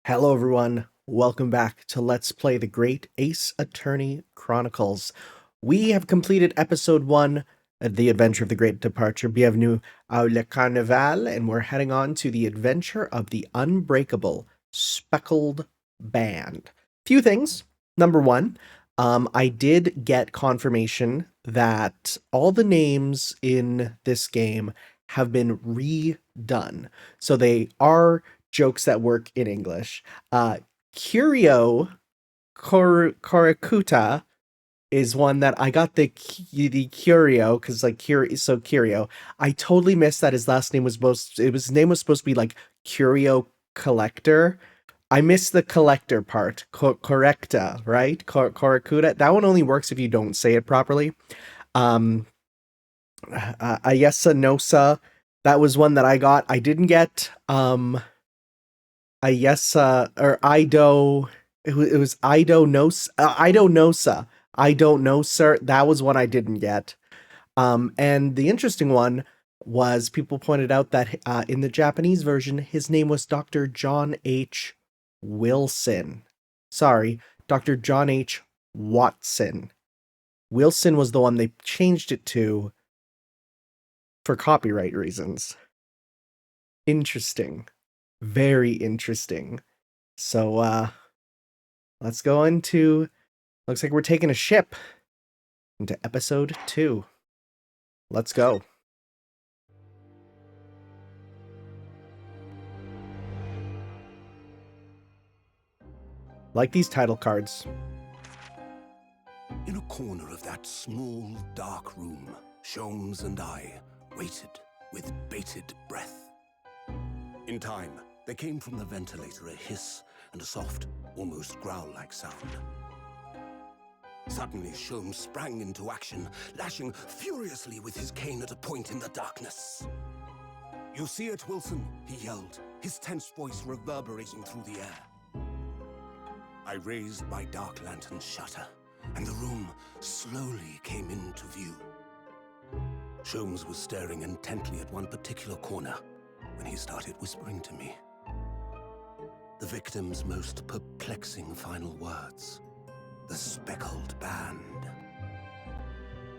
Hello, everyone. Welcome back to Let's Play the Great Ace Attorney Chronicles. We have completed episode 1, The Adventure of the Great Departure. Bienvenue au Le Carnaval, and we're heading on to the adventure of the unbreakable speckled band. Few things. Number one, I did get confirmation that all the names in this game have been redone. So they are jokes that work in English. Curio Korakuta is one that I got the Curio because Curio. I totally missed that his last name was his name was supposed to be like Curio Collector. I missed the collector part. Correcta, right? Korakuta. That one only works if you don't say it properly. Ayesa Nosa. That was one that I got. I didn't get Ayesa or Ido. It was Ido Nosa. Ido Nosa. I don't know, sir. That was one I didn't get. And the interesting one was people pointed out that in the Japanese version, his name was Dr. John H. Wilson. Sorry, Dr. John H. Watson. Wilson was the one they changed it to for copyright reasons. Interesting. Very interesting. So, let's go into... Looks like we're taking a ship into episode 2. Let's go. Like these title cards. In a corner of that small, dark room, Sholmes and I waited with bated breath. In time, there came from the ventilator a hiss and a soft, almost growl-like sound. Suddenly, Sholmes sprang into action, lashing furiously with his cane at a point in the darkness. "You see it, Wilson?" he yelled, his tense voice reverberating through the air. I raised my dark lantern shutter, and the room slowly came into view. Sholmes was staring intently at one particular corner when he started whispering to me. The victim's most perplexing final words. The speckled band.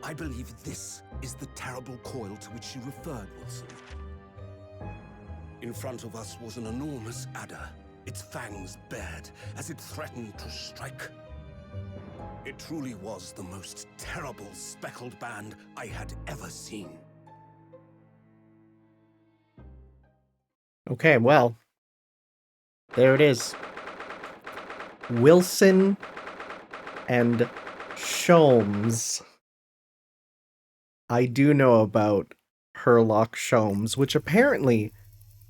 I believe this is the terrible coil to which you referred, Wilson. In front of us was an enormous adder, its fangs bared as it threatened to strike. It truly was the most terrible speckled band I had ever seen. Okay, well, there it is. Wilson and Sholmes. I do know about Herlock Sholmes, which apparently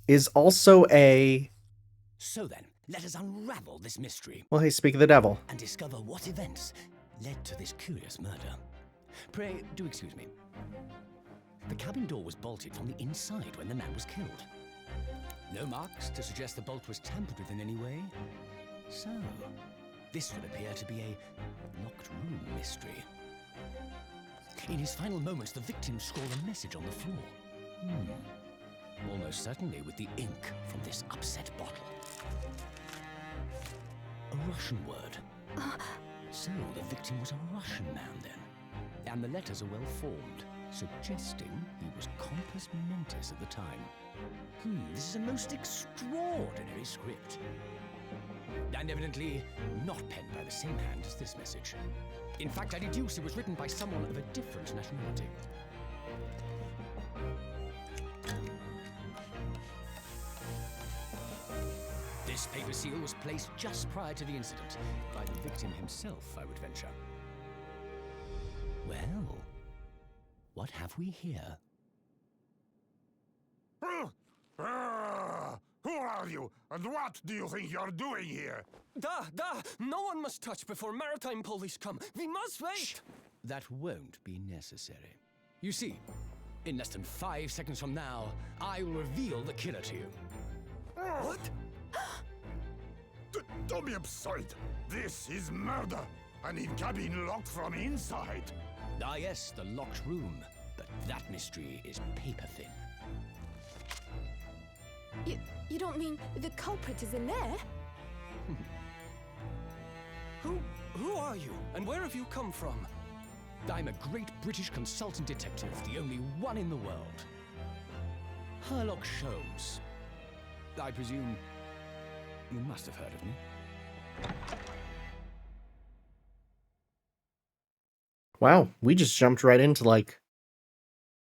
is also a... So then, let us unravel this mystery. Well, hey, speak of the devil. And discover what events led to this curious murder. Pray, do excuse me. The cabin door was bolted from the inside when the man was killed. No marks to suggest the bolt was tampered with in any way. So, this would appear to be a locked room mystery. In his final moments, the victim scrawled a message on the floor. Almost certainly with the ink from this upset bottle. A Russian word. So the victim was a Russian man then. And the letters are well formed, suggesting he was compos mentis at the time. This is a most extraordinary script. And evidently not penned by the same hand as this message. In fact, I deduce it was written by someone of a different nationality. This paper seal was placed just prior to the incident, by the victim himself, I would venture. Well, what have we here? Who are you, and what do you think you're doing here? No one must touch before maritime police come. We must wait. Shh. That won't be necessary. You see, in less than 5 seconds from now, I will reveal the killer to you. What? Don't be absurd. This is murder, and in cabin locked from inside. Ah yes, the locked room. But that mystery is paper thin. You don't mean the culprit is in there? Who are you? And where have you come from? I'm a great British consultant detective, the only one in the world. Sherlock Holmes. I presume you must have heard of me. Wow, we just jumped right into like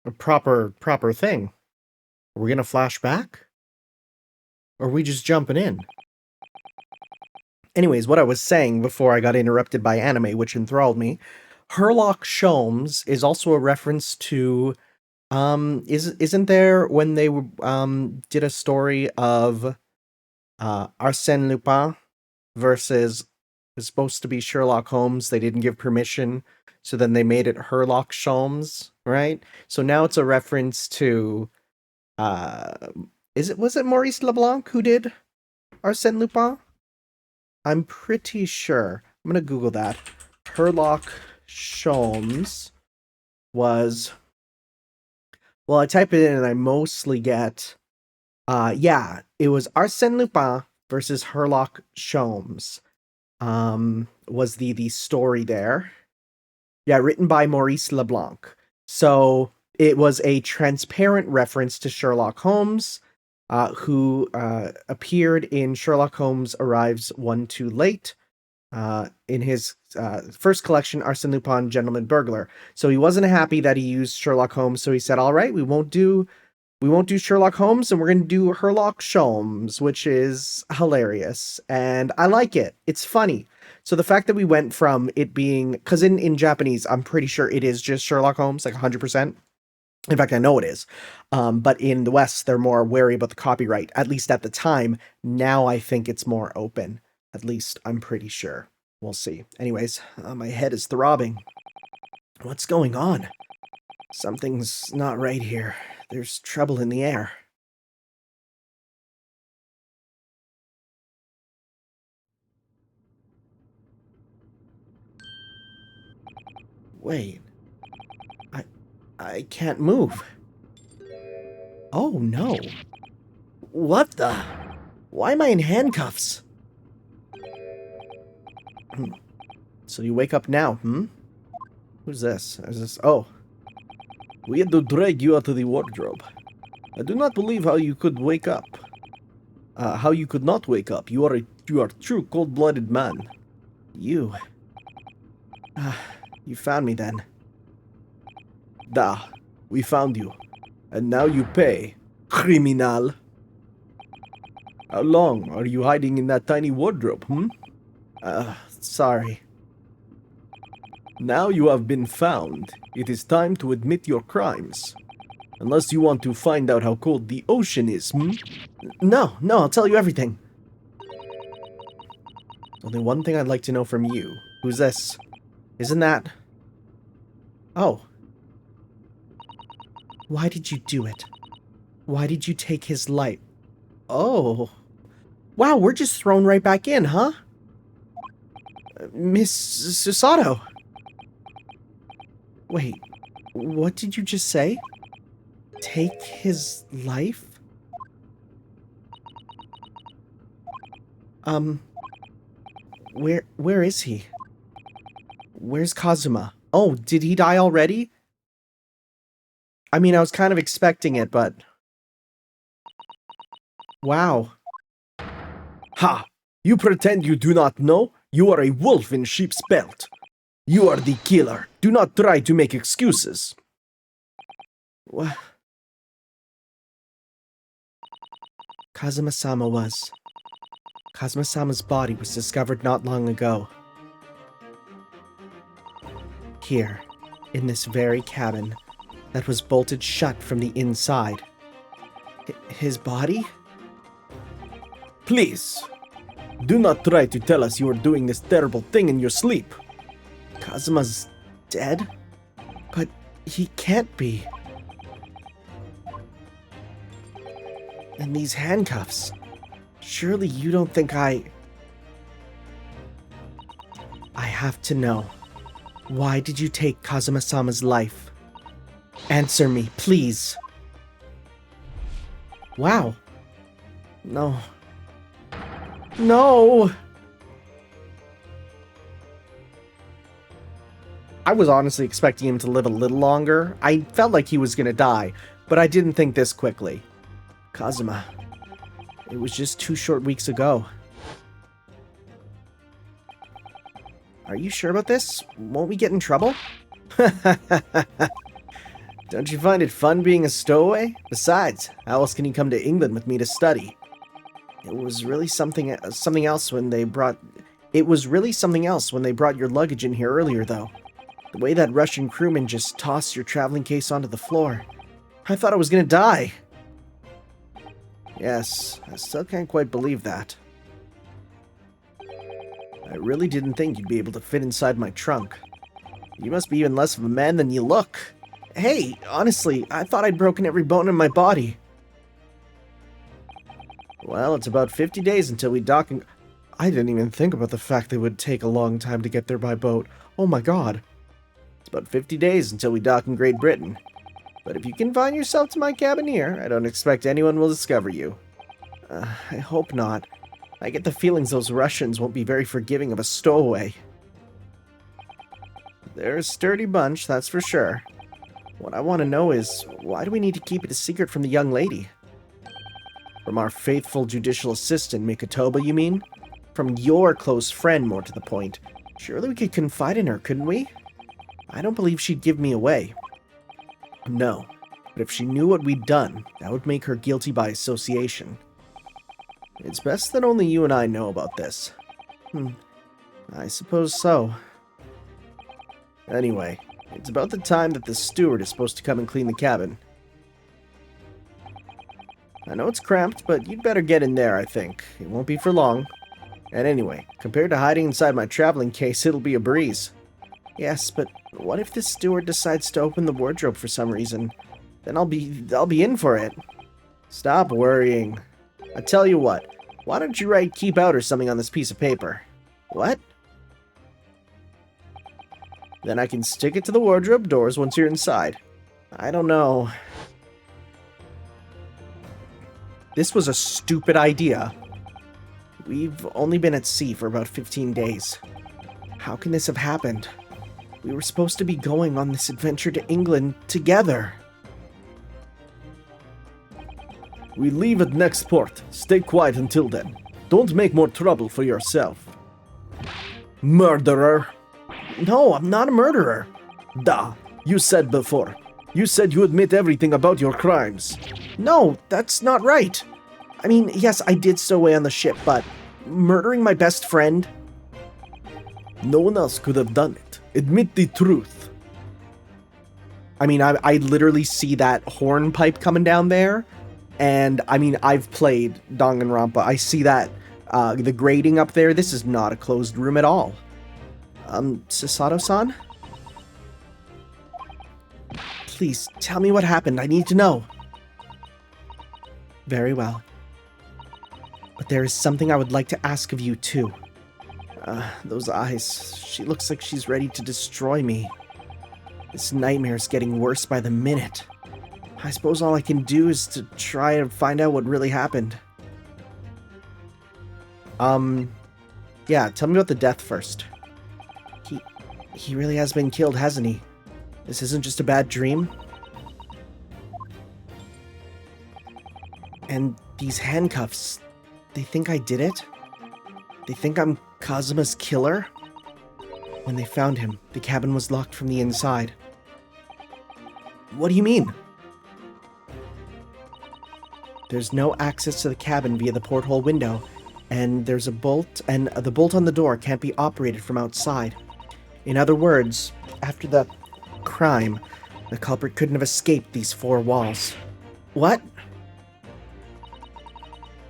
a proper thing. Are we gonna flash back? Or are we just jumping in? Anyways, what I was saying before I got interrupted by anime, which enthralled me, Sherlock Holmes is also a reference to isn't there when they did a story of Arsène Lupin versus is supposed to be Sherlock Holmes, they didn't give permission, so then they made it Sherlock Holmes, right? So now it's a reference to was it Maurice LeBlanc who did Arsène Lupin? I'm pretty sure. I'm gonna Google that. Sherlock Holmes was... Well, I type it in and I mostly get... yeah, it was Arsène Lupin versus Sherlock Holmes. Was the story there. Yeah, written by Maurice LeBlanc. So it was a transparent reference to Sherlock Holmes, who appeared in Sherlock Holmes Arrives One Too Late, in his first collection, Arsène Lupin, Gentleman Burglar. So he wasn't happy that he used Sherlock Holmes, so he said, all right, we won't do Sherlock Holmes, and we're going to do Sherlock Holmes, which is hilarious. And I like it. It's funny. So the fact that we went from it being... Because in Japanese, I'm pretty sure it is just Sherlock Holmes, like 100%. In fact, I know it is. But in the West, they're more wary about the copyright, at least at the time. Now I think it's more open. At least I'm pretty sure. We'll see. Anyways, my head is throbbing. What's going on? Something's not right here. There's trouble in the air. Wait. I can't move. Oh no. What the? Why am I in handcuffs? So you wake up now, Who's this? Is this... Oh. We had to drag you out of the wardrobe. I do not believe how you could wake up. How you could not wake up. You are a true cold-blooded man. You. You found me then. Da. We found you. And now you pay. Criminal. How long are you hiding in that tiny wardrobe, Sorry. Now you have been found. It is time to admit your crimes. Unless you want to find out how cold the ocean is, No, I'll tell you everything. Only one thing I'd like to know from you. Who's this? Isn't that... Oh. Why did you do it? Why did you take his life? Oh. Wow, we're just thrown right back in, huh? Miss Susato. Wait, what did you just say? Take his life? Where is he? Where's Kazuma? Oh, did he die already? I mean, I was kind of expecting it, but... Wow. Ha! You pretend you do not know? You are a wolf in sheep's belt. You are the killer. Do not try to make excuses. What? Kazuma-sama was... Kazuma-sama's body was discovered not long ago. Here, in this very cabin, that was bolted shut from the inside. His body? Please, do not try to tell us you are doing this terrible thing in your sleep. Kazuma's dead? But he can't be. And these handcuffs. Surely you don't think I have to know. Why did you take Kazuma-sama's life? Answer me, please. Wow. No. No! I was honestly expecting him to live a little longer. I felt like he was gonna die, but I didn't think this quickly. Kazuma. It was just 2 short weeks ago. Are you sure about this? Won't we get in trouble? Don't you find it fun being a stowaway? Besides, how else can you come to England with me to study? It was really something else when they brought your luggage in here earlier, though. The way that Russian crewman just tossed your traveling case onto the floor. I thought I was gonna die. Yes, I still can't quite believe that. I really didn't think you'd be able to fit inside my trunk. You must be even less of a man than you look. Hey, honestly, I thought I'd broken every bone in my body. Well, it's about 50 days until we dock and... I didn't even think about the fact that it would take a long time to get there by boat. Oh my god. It's about 50 days until we dock in Great Britain. But if you confine yourself to my cabin here, I don't expect anyone will discover you. I hope not. I get the feelings those Russians won't be very forgiving of a stowaway. They're a sturdy bunch, that's for sure. What I want to know is, why do we need to keep it a secret from the young lady? From our faithful judicial assistant, Mikotoba, you mean? From your close friend, more to the point. Surely we could confide in her, couldn't we? I don't believe she'd give me away. No, but if she knew what we'd done, that would make her guilty by association. It's best that only you and I know about this. I suppose so. Anyway, it's about the time that the steward is supposed to come and clean the cabin. I know it's cramped, but you'd better get in there, I think. It won't be for long. And anyway, compared to hiding inside my traveling case, it'll be a breeze. Yes, but what if this steward decides to open the wardrobe for some reason? Then I'll be in for it. Stop worrying. I tell you what, why don't you write keep out or something on this piece of paper? What? Then I can stick it to the wardrobe doors once you're inside. I don't know. This was a stupid idea. We've only been at sea for about 15 days. How can this have happened? We were supposed to be going on this adventure to England together. We leave at next port. Stay quiet until then. Don't make more trouble for yourself. Murderer! No, I'm not a murderer. Duh, you said before. You said you admit everything about your crimes. No, that's not right. I mean, yes, I did stow away on the ship, but murdering my best friend? No one else could have done it. Admit the truth. I mean, I literally see that hornpipe coming down there. And, I mean, I've played Danganronpa. I see that, the grating up there. This is not a closed room at all. Sasato-san? Please, tell me what happened. I need to know. Very well. But there is something I would like to ask of you, too. Those eyes. She looks like she's ready to destroy me. This nightmare is getting worse by the minute. I suppose all I can do is to try and find out what really happened. Yeah, tell me about the death first. He really has been killed, hasn't he? This isn't just a bad dream? And these handcuffs, they think I did it? They think I'm Kazuma's killer? When they found him, the cabin was locked from the inside. What do you mean? There's no access to the cabin via the porthole window, and there's a bolt, and the bolt on the door can't be operated from outside. In other words, after the crime, the culprit couldn't have escaped these 4 walls. What?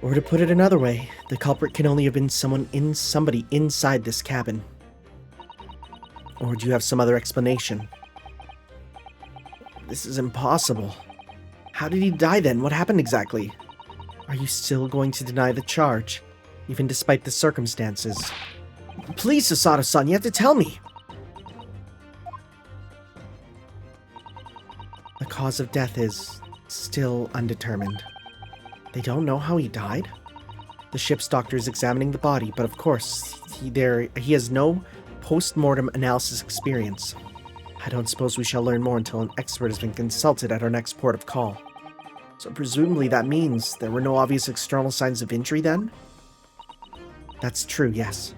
Or to put it another way, the culprit can only have been somebody inside this cabin. Or do you have some other explanation? This is impossible. How did he die then? What happened exactly? Are you still going to deny the charge, even despite the circumstances? Please, Sasato-san, you have to tell me! The cause of death is still undetermined. They don't know how he died? The ship's doctor is examining the body, but of course, he has no post-mortem analysis experience. I don't suppose we shall learn more until an expert has been consulted at our next port of call. So presumably that means there were no obvious external signs of injury then? That's true, yes.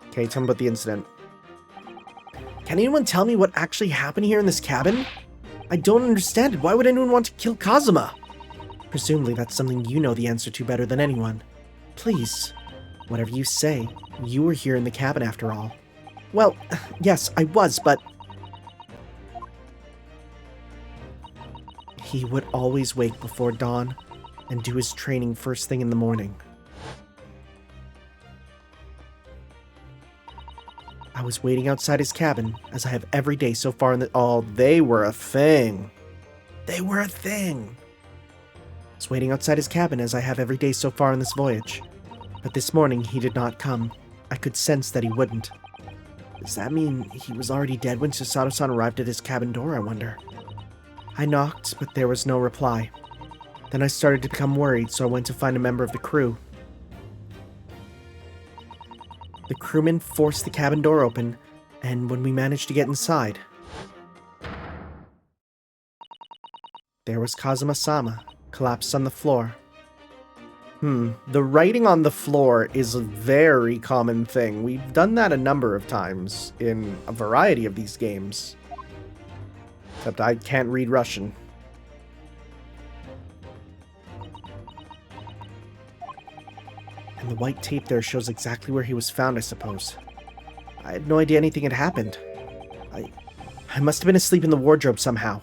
Okay, tell me about the incident. Can anyone tell me what actually happened here in this cabin? I don't understand it. Why would anyone want to kill Kazuma? Presumably that's something you know the answer to better than anyone. Please, whatever you say, you were here in the cabin after all. Well, yes, I was, but... He would always wake before dawn and do his training first thing in the morning. I was waiting outside his cabin, as I have every day so far in the... Oh, they were a thing. They were a thing. I was waiting outside his cabin, as I have every day so far on this voyage. But this morning, he did not come. I could sense that he wouldn't. Does that mean he was already dead when Susato-san arrived at his cabin door, I wonder? I knocked, but there was no reply. Then I started to become worried, so I went to find a member of the crew. The crewman forced the cabin door open, and when we managed to get inside, there was Kazuma-sama, collapsed on the floor. The writing on the floor is a very common thing. We've done that a number of times in a variety of these games. Except I can't read Russian. And the white tape there shows exactly where he was found, I suppose. I had no idea anything had happened. I must have been asleep in the wardrobe somehow.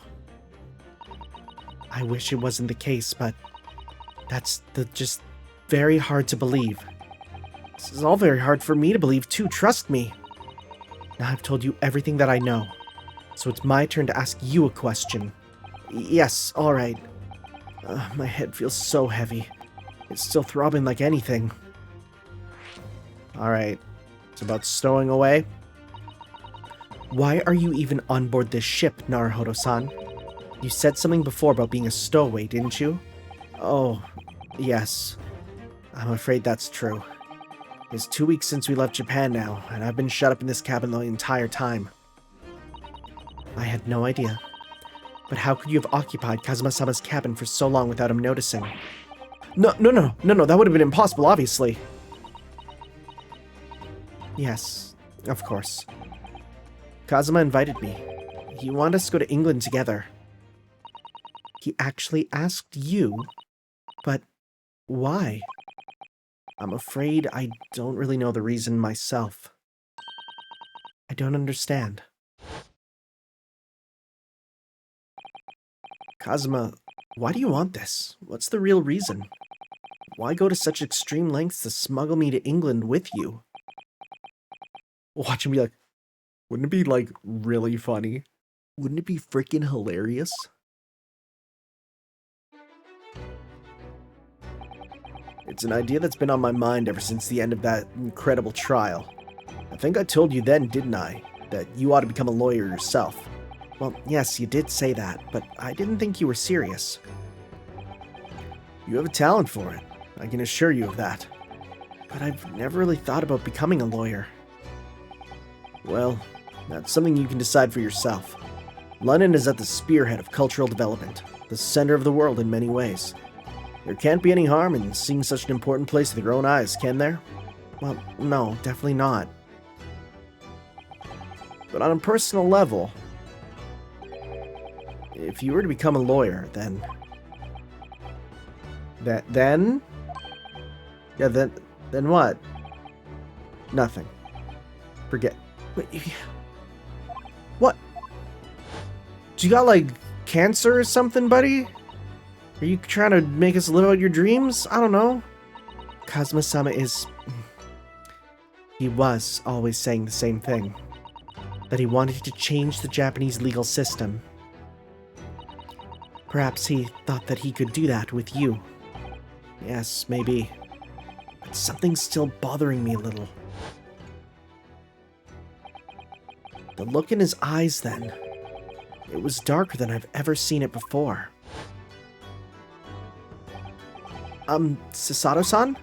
I wish it wasn't the case, but that's just very hard to believe. This is all very hard for me to believe too, trust me. Now I've told you everything that I know, so it's my turn to ask you a question. Yes, alright. My head feels so heavy. It's still throbbing like anything. Alright, it's about stowing away. Why are you even on board this ship, Naruhodo-san? You said something before about being a stowaway, didn't you? Oh, yes. I'm afraid that's true. It's 2 weeks since we left Japan now, and I've been shut up in this cabin the entire time. I had no idea. But how could you have occupied Kazuma-sama's cabin for so long without him noticing? No, that would have been impossible, obviously. Yes, of course. Kazuma invited me. He wanted us to go to England together. He actually asked you, but why? I'm afraid I don't really know the reason myself. I don't understand. Kazuma, why do you want this? What's the real reason? Why go to such extreme lengths to smuggle me to England with you? Watch him be like, wouldn't it be, like, really funny? Wouldn't it be freaking hilarious? It's an idea that's been on my mind ever since the end of that incredible trial. I think I told you then, didn't I, that you ought to become a lawyer yourself. Well, yes, you did say that, but I didn't think you were serious. You have a talent for it, I can assure you of that. But I've never really thought about becoming a lawyer. Well, that's something you can decide for yourself. London is at the spearhead of cultural development, the center of the world in many ways. There can't be any harm in seeing such an important place with your own eyes, can there? Well, no, definitely not. But on a personal level, if you were to become a lawyer, then... Then what? Nothing. Forget. Wait, what? Do you got, like, cancer or something, buddy? Are you trying to make us live out your dreams? I don't know. Kazuma-sama is... He was always saying the same thing. That he wanted to change the Japanese legal system. Perhaps he thought that he could do that with you. Yes, maybe. But something's still bothering me a little. The look in his eyes then. It was darker than I've ever seen it before. Sasato-san?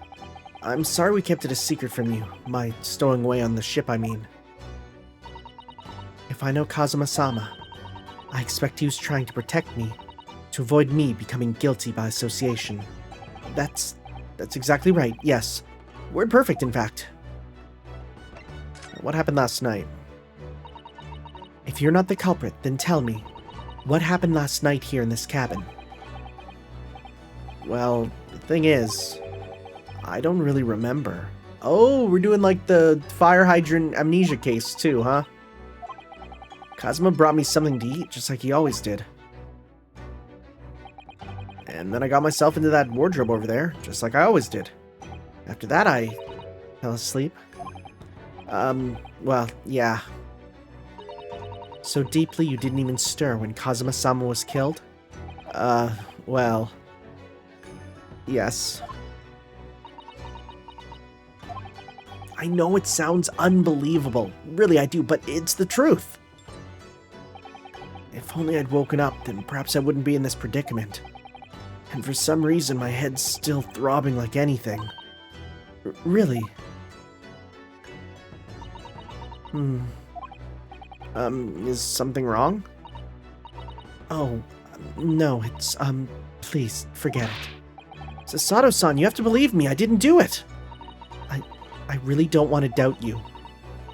I'm sorry we kept it a secret from you. My stowing away on the ship, I mean. If I know Kazuma-sama, I expect he was trying to protect me, to avoid me becoming guilty by association. That's exactly right, yes. Word perfect, in fact. What happened last night? If you're not the culprit, then tell me, what happened last night here in this cabin? Well, the thing is, I don't really remember. Oh, we're doing like the fire hydrant amnesia case too, huh? Kazuma brought me something to eat, just like he always did. And then I got myself into that wardrobe over there, just like I always did. After that, I fell asleep. Well, yeah. So deeply you didn't even stir when Kazuma-sama was killed? Well... Yes. I know it sounds unbelievable. Really, I do, but it's the truth. If only I'd woken up, then perhaps I wouldn't be in this predicament. And for some reason, my head's still throbbing like anything. Really? Is something wrong? Oh, no, it's, please, forget it. Sasato-san, you have to believe me, I didn't do it! I really don't want to doubt you.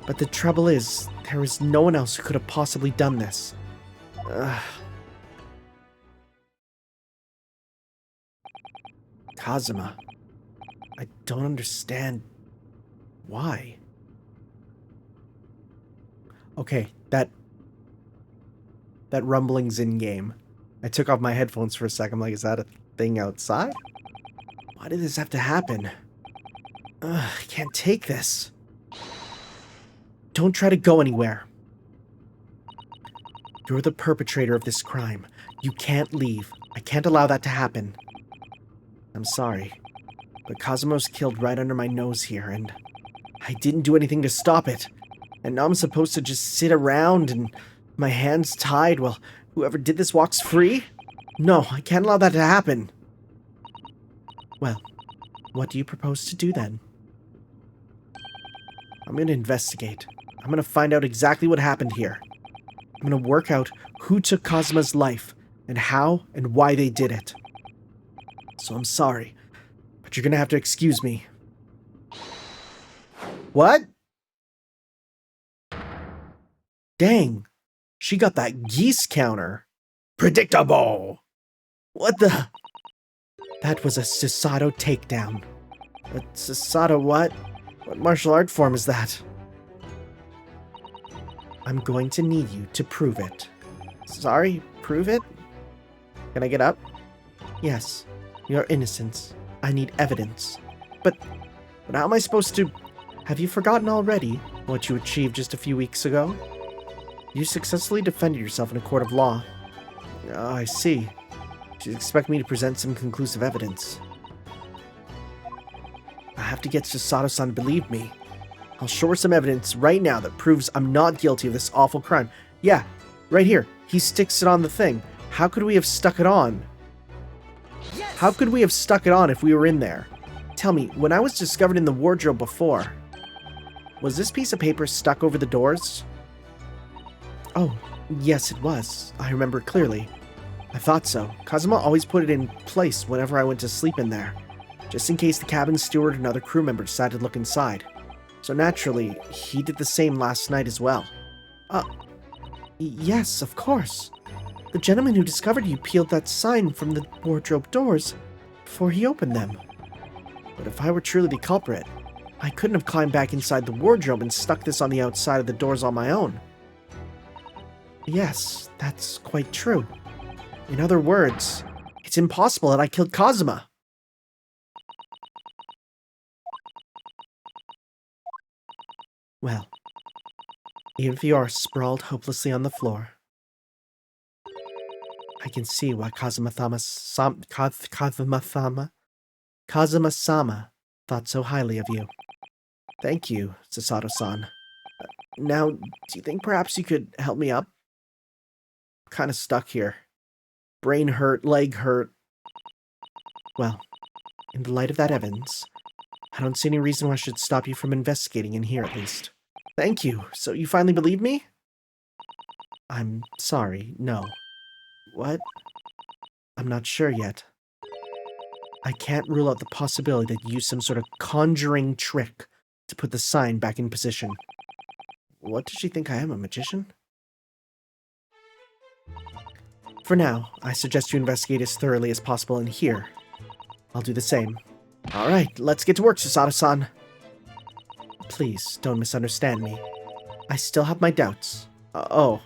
But the trouble is, there is no one else who could have possibly done this. Kazuma, I don't understand why. Okay, that rumbling's in-game. I took off my headphones for a second. I'm like, is that a thing outside? Why did this have to happen? I can't take this. Don't try to go anywhere. You're the perpetrator of this crime. You can't leave. I can't allow that to happen. I'm sorry, but Kazuma was killed right under my nose here, and I didn't do anything to stop it. And now I'm supposed to just sit around and my hands tied while whoever did this walks free? No, I can't allow that to happen. Well, what do you propose to do then? I'm going to investigate. I'm going to find out exactly what happened here. I'm going to work out who took Kazuma's life and how and why they did it. So I'm sorry, but you're going to have to excuse me. What? Dang, she got that geese counter. Predictable! What the? That was a Susato takedown. A Susato what? What martial art form is that? I'm going to need you to prove it. Sorry, prove it? Can I get up? Yes, your innocence. I need evidence. But how am I supposed to... Have you forgotten already what you achieved just a few weeks ago? You successfully defended yourself in a court of law. Oh, I see. You expect me to present some conclusive evidence. I have to get Susato-san to believe me. I'll show her some evidence right now that proves I'm not guilty of this awful crime. Yeah, right here. He sticks it on the thing. How could we have stuck it on? Yes! How could we have stuck it on if we were in there? Tell me, when I was discovered in the wardrobe before, was this piece of paper stuck over the doors? Oh, yes it was. I remember clearly. I thought so. Kazuma always put it in place whenever I went to sleep in there, just in case the cabin steward and other crew member decided to look inside. So naturally, he did the same last night as well. Yes, of course. The gentleman who discovered you peeled that sign from the wardrobe doors before he opened them. But if I were truly the culprit, I couldn't have climbed back inside the wardrobe and stuck this on the outside of the doors on my own. Yes, that's quite true. In other words, it's impossible that I killed Kazuma. Well, even if you are sprawled hopelessly on the floor, I can see why Kazuma-sama thought so highly of you. Thank you, Susato-san. Now, do you think perhaps you could help me up? I'm kind of stuck here. Brain hurt, leg hurt. Well, in the light of that evidence, I don't see any reason why I should stop you from investigating in here at least. Thank you. So you finally believe me? I'm sorry, no. What? I'm not sure yet. I can't rule out the possibility that you used some sort of conjuring trick to put the sign back in position. What, does she think I am, a magician? For now, I suggest you investigate as thoroughly as possible in here. I'll do the same. Alright, let's get to work, Susato-san. Please, don't misunderstand me. I still have my doubts. Oh.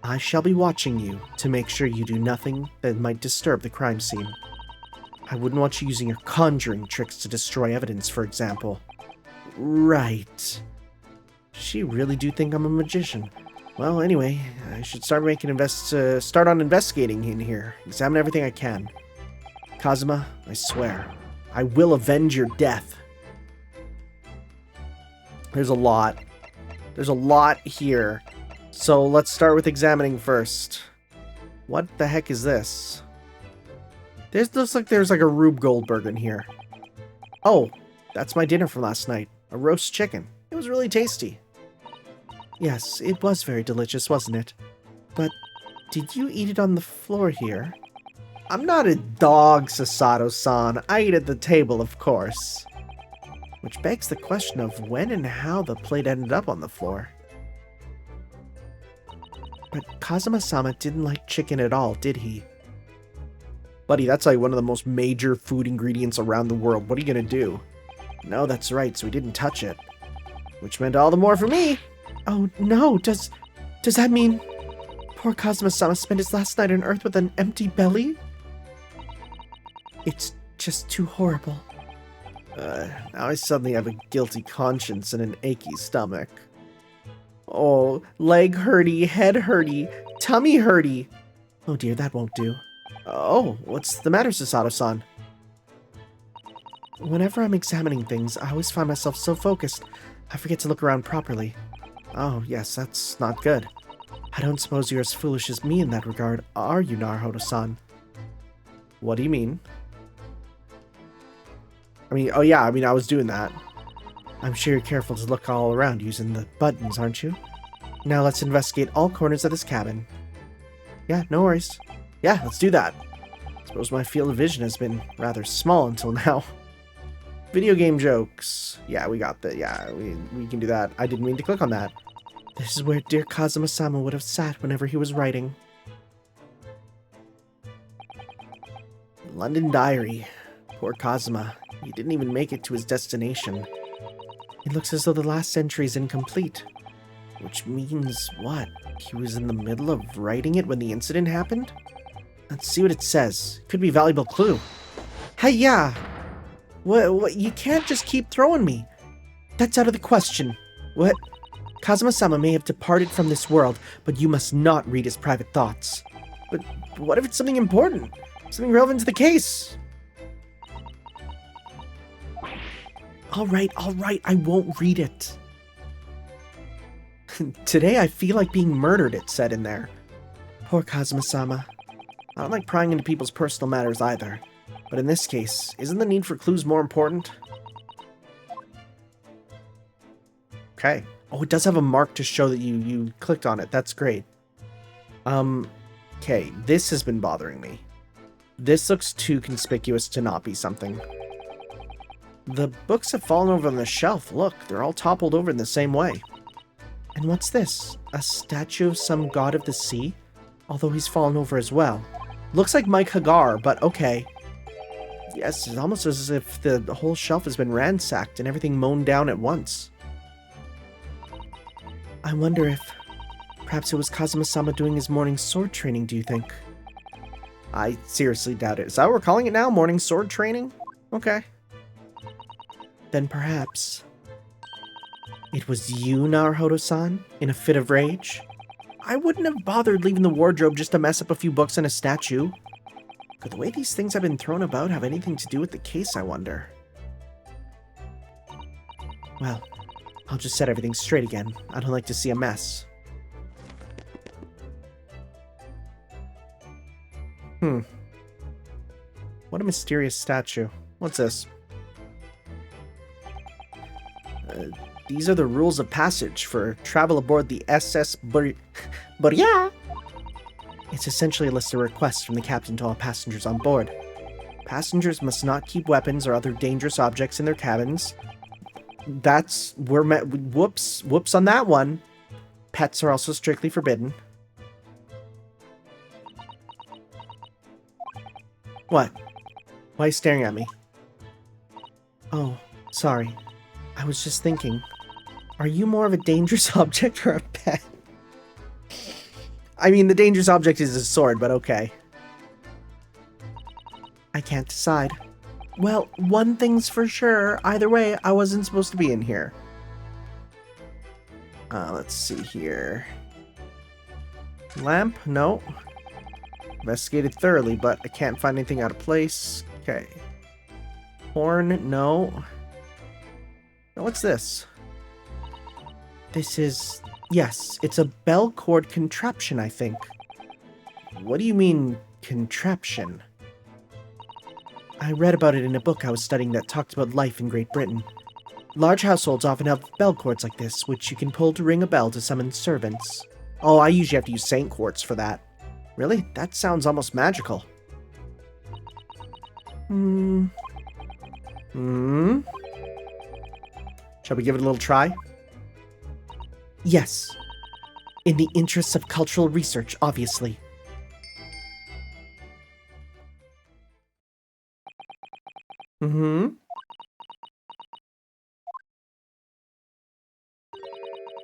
I shall be watching you to make sure you do nothing that might disturb the crime scene. I wouldn't want you using your conjuring tricks to destroy evidence, for example. Right. She really do think I'm a magician. Well, anyway, I should start start on investigating in here. Examine everything I can. Kazuma, I swear, I will avenge your death. There's a lot. There's a lot here. So let's start with examining first. What the heck is this? This looks like there's like a Rube Goldberg in here. Oh, that's my dinner from last night. A roast chicken. It was really tasty. Yes, it was very delicious, wasn't it? But did you eat it on the floor here? I'm not a dog, Susato-san. I eat at the table, of course. Which begs the question of when and how the plate ended up on the floor. But Kazuma-sama didn't like chicken at all, did he? Buddy, that's like one of the most major food ingredients around the world. What are you gonna do? No, that's right, so he didn't touch it. Which meant all the more for me! Oh, no, does that mean poor Kazuma-sama spent his last night on Earth with an empty belly? It's just too horrible. Now I suddenly have a guilty conscience and an achy stomach. Oh, leg hurty, head hurty, tummy hurty. Oh dear, that won't do. Oh, what's the matter, Susato-san? Whenever I'm examining things, I always find myself so focused, I forget to look around properly. Oh, yes, that's not good. I don't suppose you're as foolish as me in that regard, are you, Naruhodo-san? What do you mean? Oh yeah, I was doing that. I'm sure you're careful to look all around using the buttons, aren't you? Now let's investigate all corners of this cabin. Yeah, no worries. Yeah, let's do that. Suppose my field of vision has been rather small until now. Video game jokes. Yeah, we got that. Yeah, we can do that. I didn't mean to click on that. This is where dear Kazuma-sama would have sat whenever he was writing. London Diary. Poor Kazuma. He didn't even make it to his destination. It looks as though the last entry is incomplete. Which means what? He was in the middle of writing it when the incident happened? Let's see what it says. Could be a valuable clue. Hey, yeah! What? You can't just keep throwing me. That's out of the question. What? Kazuma-sama may have departed from this world, but you must not read his private thoughts. But what if it's something important? Something relevant to the case? Alright, I won't read it. Today I feel like being murdered, it said in there. Poor Kazuma-sama. I don't like prying into people's personal matters either. But in this case, isn't the need for clues more important? Okay. Oh, it does have a mark to show that you clicked on it. That's great. Okay, this has been bothering me. This looks too conspicuous to not be something. The books have fallen over on the shelf. Look, they're all toppled over in the same way. And what's this? A statue of some god of the sea? Although he's fallen over as well. Looks like Mike Hagar, but okay. Yes, it's almost as if the whole shelf has been ransacked and everything mown down at once. I wonder if perhaps it was Kazuma-sama doing his morning sword training, do you think? I seriously doubt it. Is that what we're calling it now? Morning sword training? Okay. Then perhaps it was you, Naruhodo-san, in a fit of rage? I wouldn't have bothered leaving the wardrobe just to mess up a few books and a statue. Could the way these things have been thrown about have anything to do with the case, I wonder? Well, I'll just set everything straight again. I don't like to see a mess. What a mysterious statue. What's this? These are the rules of passage for travel aboard the SS Boria. It's essentially a list of requests from the captain to all passengers on board. Passengers must not keep weapons or other dangerous objects in their cabins. Whoops on that one. Pets are also strictly forbidden. What? Why are you staring at me? Oh, sorry. I was just thinking. Are you more of a dangerous object or a pet? I mean, the dangerous object is a sword, but okay. I can't decide. Well, one thing's for sure. Either way, I wasn't supposed to be in here. Let's see here. Lamp? No. Investigated thoroughly, but I can't find anything out of place. Okay. Horn? No. Now, what's this? This is... Yes, it's a bell cord contraption, I think. What do you mean, contraption? I read about it in a book I was studying that talked about life in Great Britain. Large households often have bell cords like this, which you can pull to ring a bell to summon servants. Oh, I usually have to use saint quartz for that. Really? That sounds almost magical. Shall we give it a little try? Yes. In the interests of cultural research, obviously.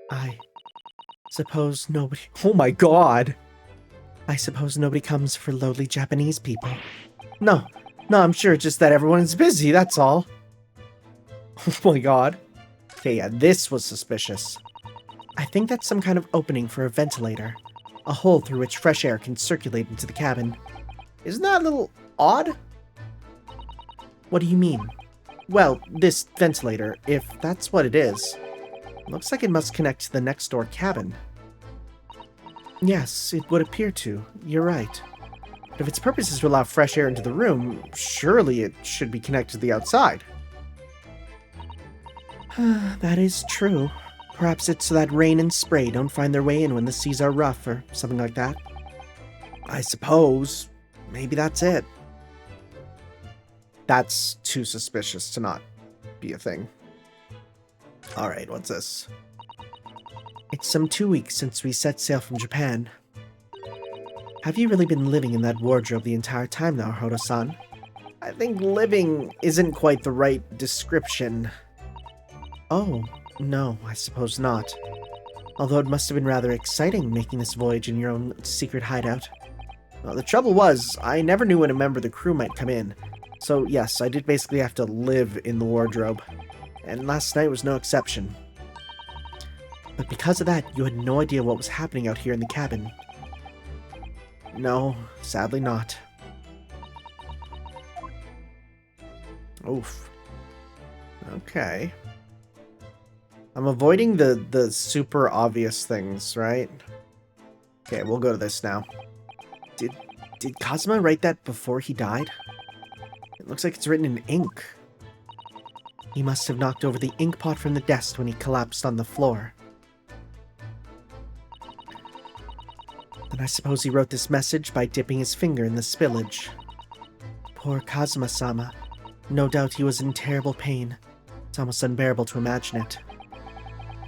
I suppose nobody... Oh my god! I suppose nobody comes for lowly Japanese people. No, I'm sure it's just that everyone is busy, that's all. Oh my god. Okay, yeah, this was suspicious. I think that's some kind of opening for a ventilator. A hole through which fresh air can circulate into the cabin. Isn't that a little odd? What do you mean? Well, this ventilator, if that's what it is, looks like it must connect to the next door cabin. Yes, it would appear to. You're right. But if its purpose is to allow fresh air into the room, surely it should be connected to the outside. That is true. Perhaps it's so that rain and spray don't find their way in when the seas are rough, or something like that. I suppose. Maybe that's it. That's too suspicious to not be a thing. Alright, what's this? It's some 2 weeks since we set sail from Japan. Have you really been living in that wardrobe the entire time now, Hodo-san? I think living isn't quite the right description. Oh, no, I suppose not. Although it must have been rather exciting making this voyage in your own secret hideout. Well, the trouble was, I never knew when a member of the crew might come in. So yes, I did basically have to live in the wardrobe. And last night was no exception. But because of that, you had no idea what was happening out here in the cabin. No, sadly not. Oof. Okay. I'm avoiding the super obvious things, right? Okay, we'll go to this now. Did Kazuma write that before he died? It looks like it's written in ink. He must have knocked over the ink pot from the desk when he collapsed on the floor. Then I suppose he wrote this message by dipping his finger in the spillage. Poor Kazuma-sama. No doubt he was in terrible pain. It's almost unbearable to imagine it.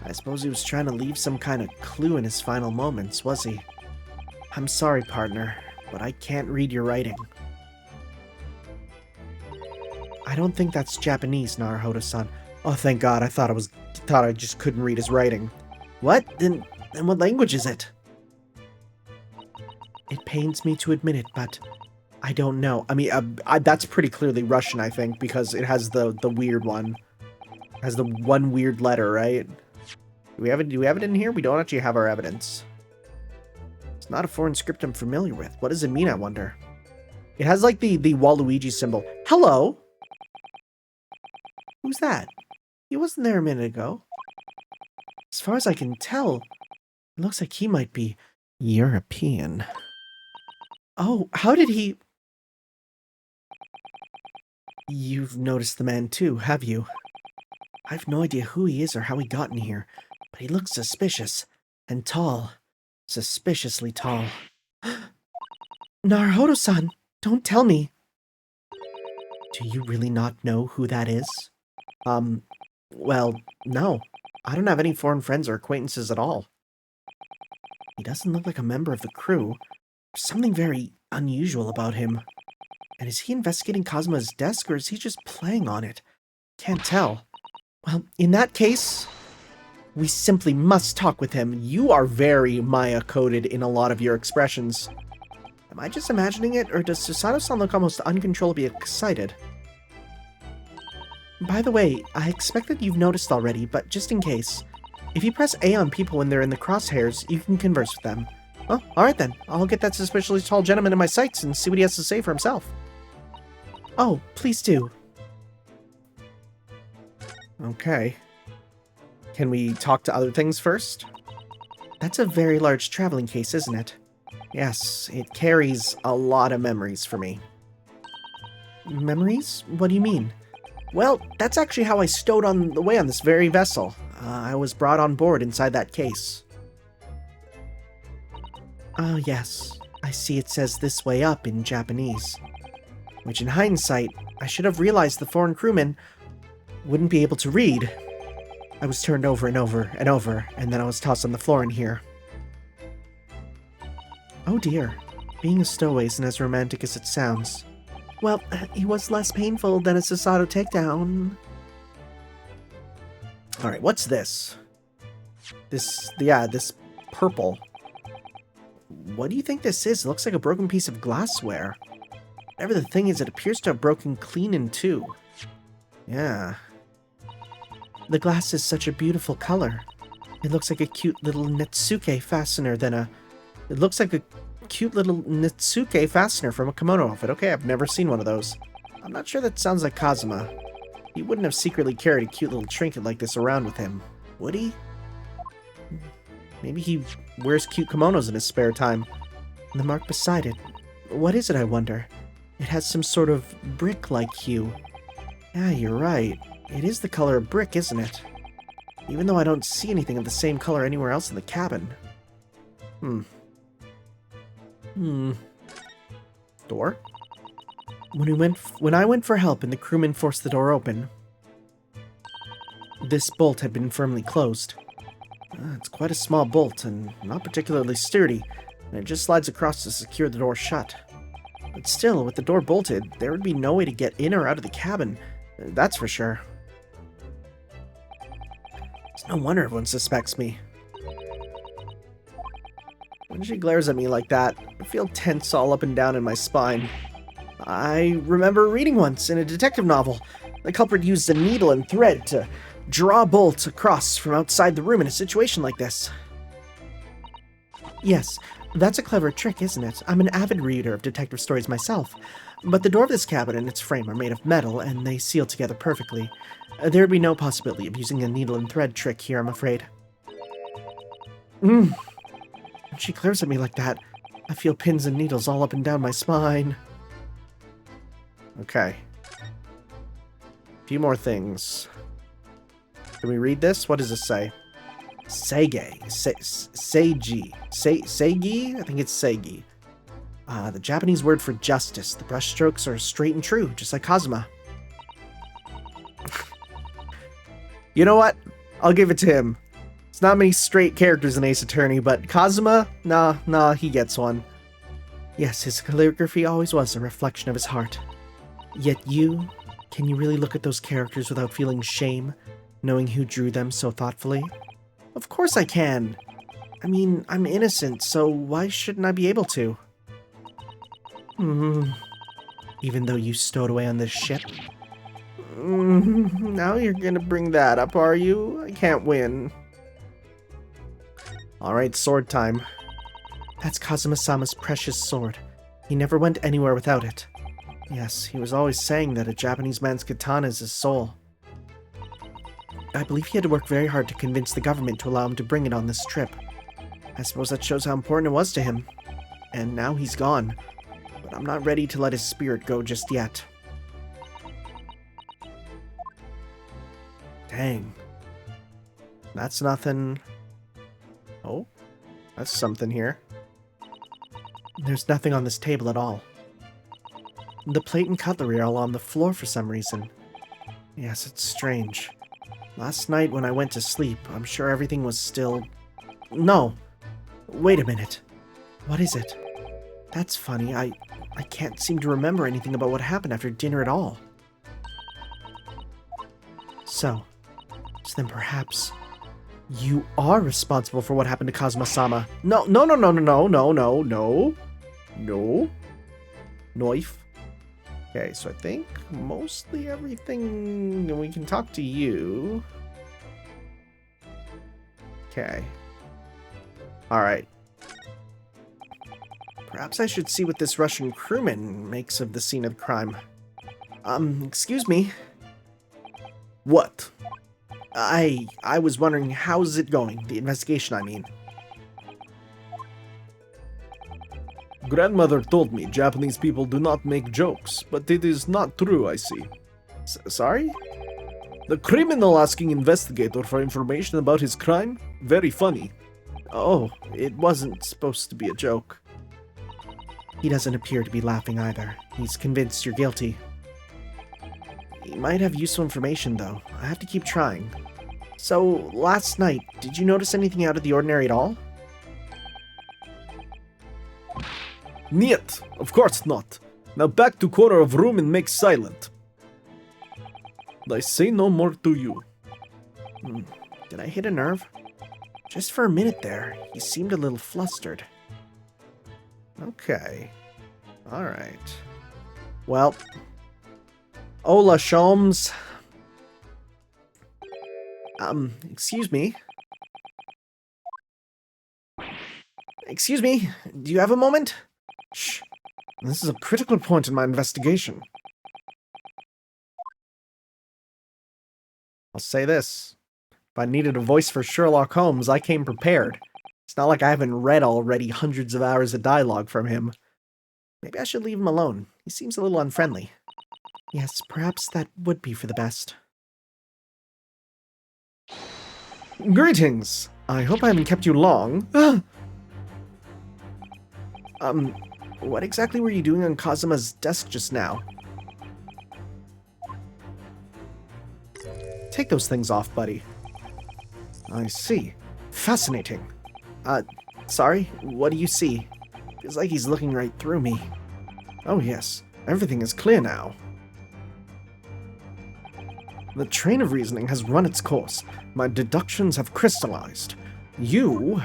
I suppose he was trying to leave some kind of clue in his final moments, was he? I'm sorry, partner, but I can't read your writing. I don't think that's Japanese, Naruhodo-san. Oh, thank God, I thought I just couldn't read his writing. What? Then what language is it? It pains me to admit it, but I don't know. I mean, that's pretty clearly Russian, I think, because it has the weird one. It has the one weird letter, right? Do we have it in here? We don't actually have our evidence. It's not a foreign script I'm familiar with. What does it mean, I wonder? It has, like, the Waluigi symbol. Hello? Who's that? He wasn't there a minute ago. As far as I can tell, it looks like he might be European. Oh, how did he... You've noticed the man too, have you? I've no idea who he is or how he got in here, but he looks suspicious. And tall. Suspiciously tall. Naruhodo-san, don't tell me. Do you really not know who that is? Well, no. I don't have any foreign friends or acquaintances at all. He doesn't look like a member of the crew. There's something very unusual about him. And is he investigating Kazuma's desk, or is he just playing on it? Can't tell. Well, in that case, we simply must talk with him. You are very Maya-coded in a lot of your expressions. Am I just imagining it, or does Susato-san look almost uncontrollably excited? By the way, I expect that you've noticed already, but just in case, if you press A on people when they're in the crosshairs, you can converse with them. Oh, alright then. I'll get that suspiciously tall gentleman in my sights and see what he has to say for himself. Oh, please do. Okay. Can we talk to other things first? That's a very large traveling case, isn't it? Yes, it carries a lot of memories for me. Memories? What do you mean? Well, that's actually how I stowed on the way on this very vessel. I was brought on board inside that case. Oh yes, I see it says "this way up" in Japanese. Which in hindsight, I should have realized the foreign crewmen wouldn't be able to read. I was turned over and over and over, and then I was tossed on the floor in here. Oh dear, being a stowaway isn't as romantic as it sounds. Well, it was less painful than a Susato takedown. Alright, what's this? This purple. What do you think this is? It looks like a broken piece of glassware. Whatever the thing is, it appears to have broken clean in two. Yeah. The glass is such a beautiful color. It looks like a cute little Netsuke fastener It looks like a cute little Netsuke fastener from a kimono outfit. Okay, I've never seen one of those. I'm not sure that sounds like Kazuma. He wouldn't have secretly carried a cute little trinket like this around with him, would he? Maybe he wears cute kimonos in his spare time. And the mark beside it. What is it, I wonder? It has some sort of brick-like hue. Yeah, you're right. It is the color of brick, isn't it? Even though I don't see anything of the same color anywhere else in the cabin. Door? When I went for help and the crewmen forced the door open, this bolt had been firmly closed. It's quite a small bolt and not particularly sturdy, and it just slides across to secure the door shut. But still, with the door bolted, there would be no way to get in or out of the cabin, that's for sure. It's no wonder everyone suspects me. When she glares at me like that, I feel tense all up and down in my spine. I remember reading once in a detective novel, the culprit used a needle and thread to draw bolts across from outside the room in a situation like this. Yes, that's a clever trick, isn't it? I'm an avid reader of detective stories myself, but the door of this cabin and its frame are made of metal, and they seal together perfectly. There would be no possibility of using a needle and thread trick here, I'm afraid. When she glares at me like that, I feel pins and needles all up and down my spine. Okay. A few more things. Can we read this? What does this say? Seigi. Seigi. Seigi? I think it's Seigi. The Japanese word for justice. The brushstrokes are straight and true, just like Kazuma. You know what? I'll give it to him. It's not many straight characters in Ace Attorney, but Kazuma? Nah, he gets one. Yes, his calligraphy always was a reflection of his heart. Yet you, can you really look at those characters without feeling shame, knowing who drew them so thoughtfully? Of course I can. I mean, I'm innocent, so why shouldn't I be able to? Even though you stowed away on this ship? Now you're gonna bring that up, are you? I can't win. Alright, sword time. That's Kazuma-sama's precious sword. He never went anywhere without it. Yes, he was always saying that a Japanese man's katana is his soul. I believe he had to work very hard to convince the government to allow him to bring it on this trip. I suppose that shows how important it was to him. And now he's gone. But I'm not ready to let his spirit go just yet. Dang. That's nothing. Oh, that's something here. There's nothing on this table at all. The plate and cutlery are all on the floor for some reason. Yes, it's strange. Last night when I went to sleep, I'm sure everything was still... No! Wait a minute. What is it? That's funny. I can't seem to remember anything about what happened after dinner at all. So then perhaps you are responsible for what happened to Kazuma-sama. No. Knife. Okay, so I think mostly everything we can talk to you. Okay. Alright. Perhaps I should see what this Russian crewman makes of the scene of the crime. Excuse me. What? I was wondering, how's it going? The investigation, I mean. Grandmother told me Japanese people do not make jokes, but it is not true, I see. Sorry? The criminal asking investigator for information about his crime? Very funny. Oh, it wasn't supposed to be a joke. He doesn't appear to be laughing either. He's convinced you're guilty. He might have useful information, though. I have to keep trying. So, last night, did you notice anything out of the ordinary at all? Niet, of course not. Now back to corner of room and make silent. I say no more to you. Did I hit a nerve? Just for a minute there, he seemed a little flustered. Okay. Alright. Well. Hola, Sholmes. Excuse me. Excuse me, do you have a moment? Shh. This is a critical point in my investigation. I'll say this. If I needed a voice for Sherlock Holmes, I came prepared. It's not like I haven't read already hundreds of hours of dialogue from him. Maybe I should leave him alone. He seems a little unfriendly. Yes, perhaps that would be for the best. Greetings! I hope I haven't kept you long. What exactly were you doing on Kazuma's desk just now? Take those things off, buddy. I see. Fascinating. Sorry, what do you see? Feels like he's looking right through me. Oh yes, everything is clear now. The train of reasoning has run its course. My deductions have crystallized. You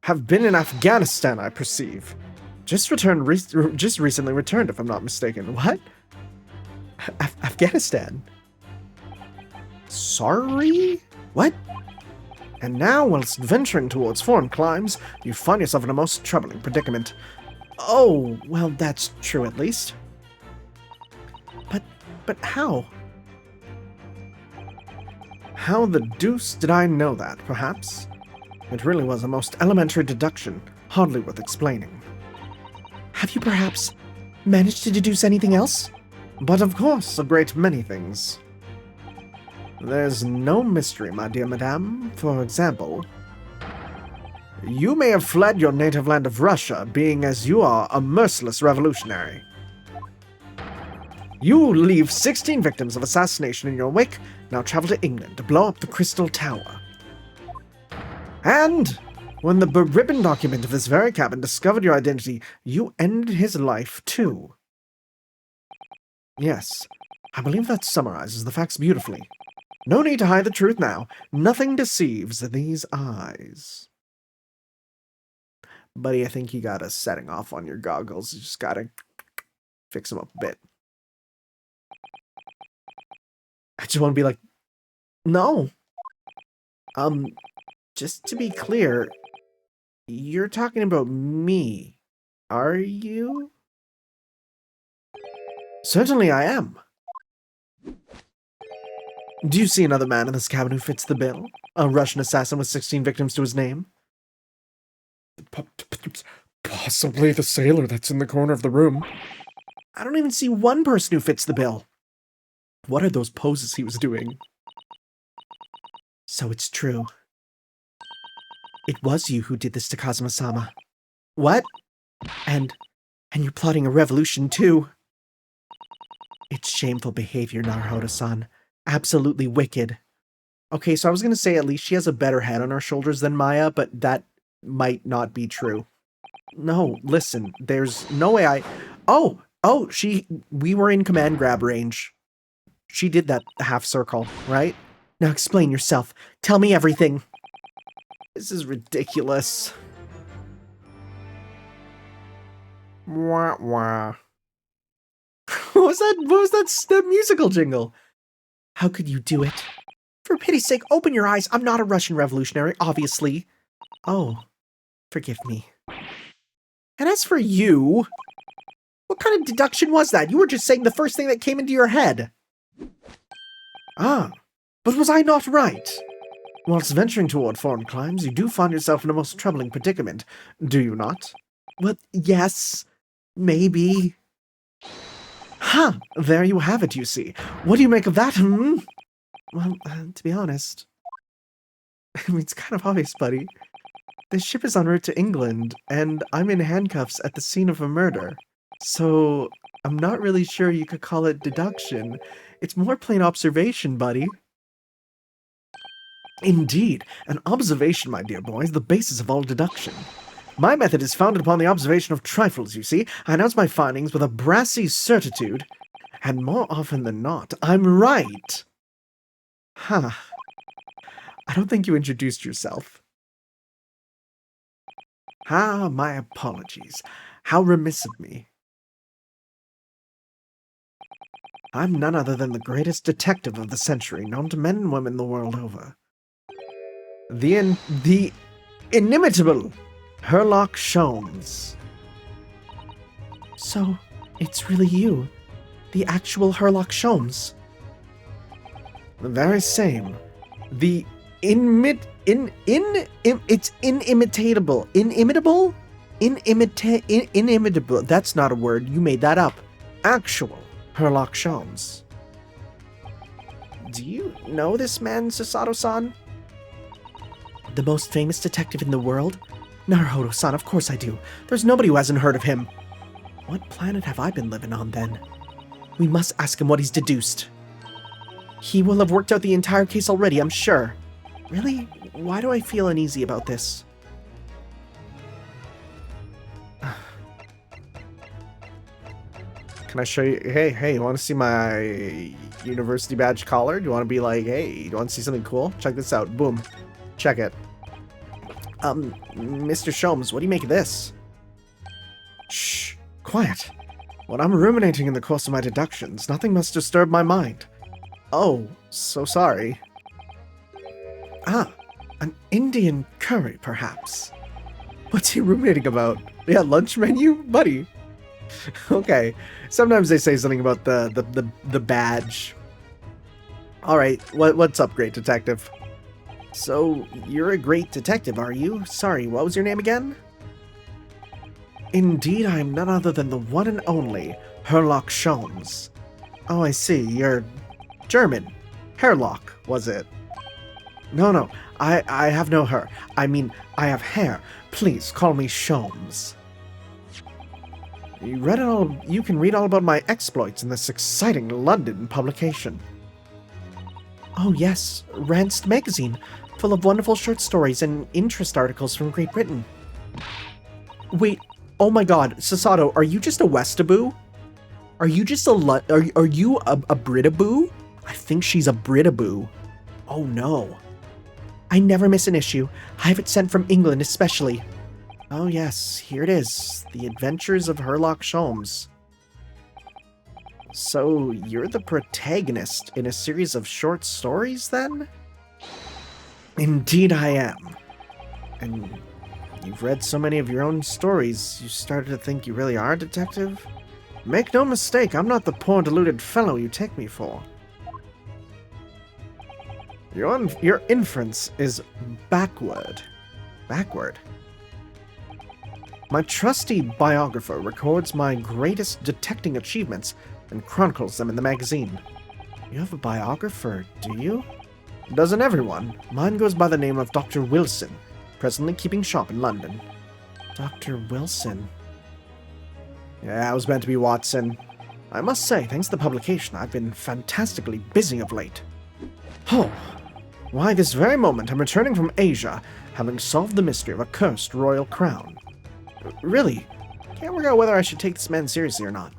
have been in Afghanistan, I perceive. Just recently returned, if I'm not mistaken. What? Afghanistan? Sorry? What? And now, whilst venturing towards foreign climes, you find yourself in a most troubling predicament. Oh, well, that's true at least. But how? How the deuce did I know that, perhaps? It really was a most elementary deduction, hardly worth explaining. Have you perhaps managed to deduce anything else? But of course, a great many things. There's no mystery, my dear madame. For example, you may have fled your native land of Russia, being as you are a merciless revolutionary. You leave 16 victims of assassination in your wake, now travel to England to blow up the Crystal Tower. And when the beribboned document of this very cabin discovered your identity, you ended his life too. Yes, I believe that summarizes the facts beautifully. No need to hide the truth now. Nothing deceives these eyes. Buddy, I think you got a setting off on your goggles. You just gotta fix them up a bit. I just want to be like, no. Just to be clear, you're talking about me, are you? Certainly I am. Do you see another man in this cabin who fits the bill? A Russian assassin with 16 victims to his name? Possibly the sailor that's in the corner of the room. I don't even see one person who fits the bill. What are those poses he was doing? So it's true. It was you who did this to Kazuma-sama. What? And you're plotting a revolution too. It's shameful behavior, Naruhodo-san. Absolutely wicked. Okay, so I was gonna say at least she has a better head on her shoulders than Maya, but that might not be true. No, listen, there's no way I... Oh, we were in command grab range. She did that half circle, right? Now explain yourself. Tell me everything. This is ridiculous. Wah, wah. What was that musical jingle? How could you do it? For pity's sake, open your eyes. I'm not a Russian revolutionary, obviously. Oh, forgive me. And as for you, what kind of deduction was that? You were just saying the first thing that came into your head. Ah, but was I not right? Whilst venturing toward foreign climes, you do find yourself in a most troubling predicament, do you not? Well, yes, maybe. Ha! There you have it, you see. What do you make of that, hmm? Well, to be honest, I mean, it's kind of obvious, buddy. This ship is en route to England, and I'm in handcuffs at the scene of a murder. So, I'm not really sure you could call it deduction. It's more plain observation, buddy. Indeed, an observation, my dear boy, is the basis of all deduction. My method is founded upon the observation of trifles, you see. I announce my findings with a brassy certitude, and more often than not, I'm right. Huh. I don't think you introduced yourself. Ah, my apologies. How remiss of me. I'm none other than the greatest detective of the century, known to men and women the world over. The inimitable Sherlock Sholmes. So, it's really you, the actual Sherlock Sholmes. The very same. The it's inimitable. Inimitable. That's not a word. You made that up. Actual Sherlock Sholmes. Do you know this man, Susato-san? The most famous detective in the world? Naruhodo-san, of course I do. There's nobody who hasn't heard of him. What planet have I been living on, then? We must ask him what he's deduced. He will have worked out the entire case already, I'm sure. Really? Why do I feel uneasy about this? Can I show you? Hey, you want to see my university badge collar? Do you want to be like, hey, you want to see something cool? Check this out. Boom. Check it. Mr. Sholmes, what do you make of this? Shh. Quiet. When I'm ruminating in the course of my deductions, nothing must disturb my mind. Oh, so sorry. Ah, an Indian curry, perhaps. What's he ruminating about? Yeah, lunch menu? Buddy. Okay. Sometimes they say something about the badge. Alright, what's up, great detective? So, you're a great detective, are you? Sorry, what was your name again? Indeed, I am none other than the one and only Sherlock Sholmes. Oh, I see, you're German. Hairlock, was it? No, I have no hair. I mean, I have hair. Please, call me Sholmes. You can read all about my exploits in this exciting London publication. Oh yes, Ranced magazine, full of wonderful short stories and interest articles from Great Britain. Wait, oh my god, Susato, are you just a Westaboo? Are you just are you a Britaboo? I think she's a Britaboo. Oh no. I never miss an issue. I have it sent from England especially. Oh yes, here it is. The Adventures of Sherlock Sholmes. So, you're the protagonist in a series of short stories, then? Indeed I am. And you've read so many of your own stories, you started to think you really are a detective? Make no mistake, I'm not the poor deluded fellow you take me for. Your inference is backward. Backward? My trusty biographer records my greatest detecting achievements and chronicles them in the magazine. You have a biographer, do you? Doesn't everyone? Mine goes by the name of Dr. Wilson, presently keeping shop in London. Dr. Wilson. Yeah, I was meant to be Watson. I must say, thanks to the publication, I've been fantastically busy of late. Oh, why, this very moment I'm returning from Asia, having solved the mystery of a cursed royal crown. Really, can't work out whether I should take this man seriously or not.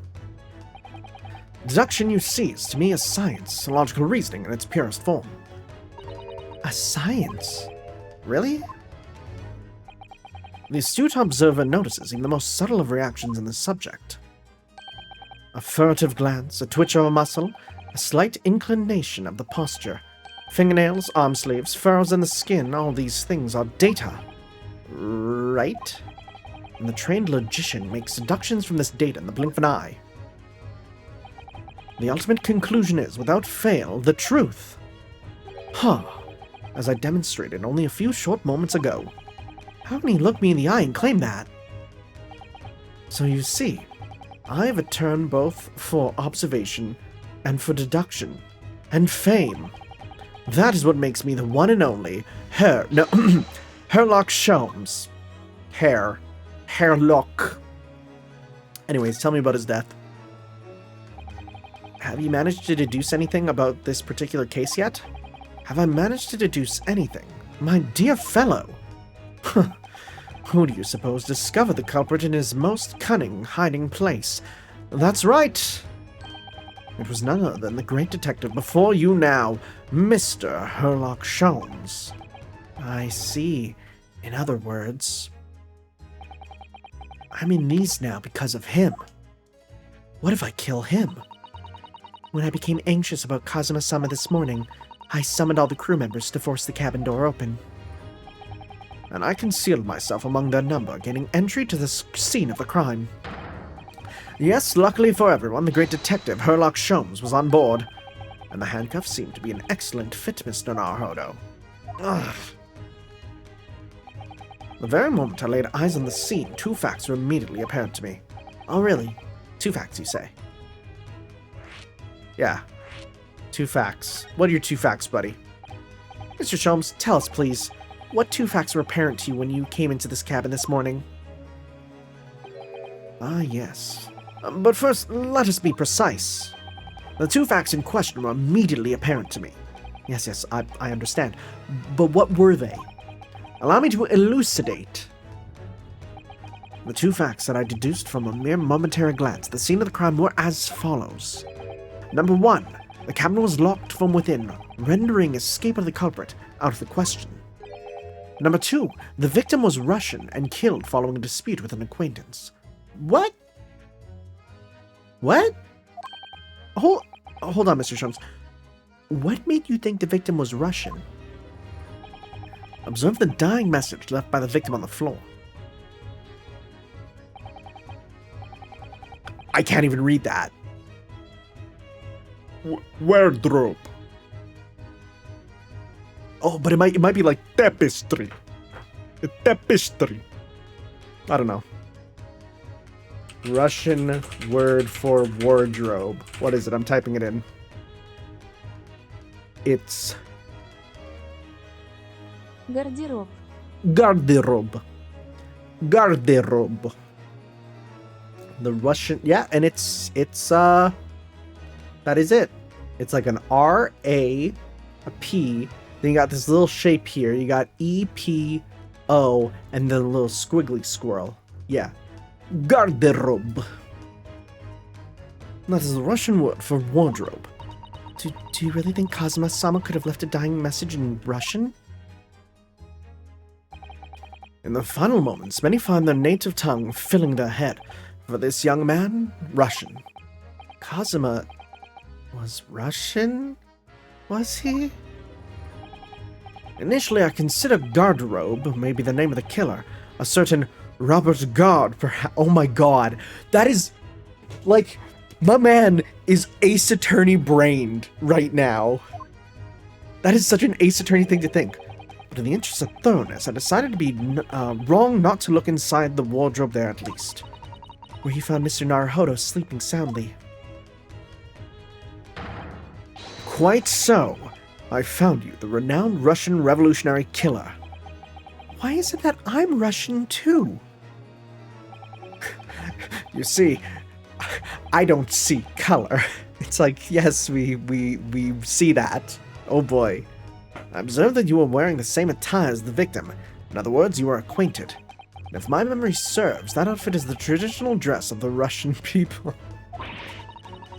Deduction, you see, is to me a science, logical reasoning in its purest form. A science? Really? The astute observer notices even the most subtle of reactions in the subject. A furtive glance, a twitch of a muscle, a slight inclination of the posture. Fingernails, arm sleeves, furrows in the skin, all these things are data. Right? And the trained logician makes deductions from this data in the blink of an eye. The ultimate conclusion is, without fail, the truth. Huh. As I demonstrated only a few short moments ago. How can he look me in the eye and claim that? So you see, I have a turn both for observation and for deduction. And fame. That is what makes me the one and only Herlock Sholmes. Herlock. Anyways, tell me about his death. Have you managed to deduce anything about this particular case yet? Have I managed to deduce anything? My dear fellow! Who do you suppose discovered the culprit in his most cunning hiding place? That's right! It was none other than the great detective before you now, Mr. Herlock Sholmes. I see. In other words, I'm in these now because of him. What if I kill him? When I became anxious about Kazuma-sama this morning, I summoned all the crew members to force the cabin door open. And I concealed myself among their number, gaining entry to the scene of the crime. Yes, luckily for everyone, the great detective Herlock Sholmes was on board, and the handcuffs seemed to be an excellent fit, Mr. Naruhodo. Ugh. The very moment I laid eyes on the scene, two facts were immediately apparent to me. Oh, really? Two facts, you say? Yeah. Two facts. What are your two facts, buddy? Mr. Sholmes, tell us, please, what two facts were apparent to you when you came into this cabin this morning? Ah, yes. But first, let us be precise. The two facts in question were immediately apparent to me. Yes, I understand. But what were they? Allow me to elucidate. The two facts that I deduced from a mere momentary glance at the scene of the crime were as follows. Number one, the cabin was locked from within, rendering escape of the culprit out of the question. Number two, the victim was Russian and killed following a dispute with an acquaintance. What? What? Hold on, Mr. Sholmes. What made you think the victim was Russian? Observe the dying message left by the victim on the floor. I can't even read that. Wardrobe. Oh, but it might be like Tapestry. Tapestry. I don't know. Russian word for wardrobe. What is it? I'm typing it in. It's Гардероб. garderobe. Garderobe. The Russian, yeah, and it's that is it. It's like an R, A P, then you got this little shape here. You got E, P, O, and then a little squiggly squirrel. Yeah. Garderobe. That is the Russian word for wardrobe. Do you really think Kazuma-sama could have left a dying message in Russian? In the final moments, many find their native tongue filling their head. For this young man, Russian. Kazuma was Russian? Was he? Initially, I considered Garderobe, maybe the name of the killer. A certain Robert Gard, perhaps. Oh my god. That is, like, my man is Ace Attorney brained right now. That is such an Ace Attorney thing to think. But in the interest of thoroughness, I decided to be wrong not to look inside the wardrobe there at least, where he found Mr. Naruhodo sleeping soundly. Quite so. I found you, the renowned Russian revolutionary killer. Why is it that I'm Russian too? You see, I don't see color. It's like, yes, we see that. Oh boy. I observed that you were wearing the same attire as the victim. In other words, you were acquainted. And if my memory serves, that outfit is the traditional dress of the Russian people.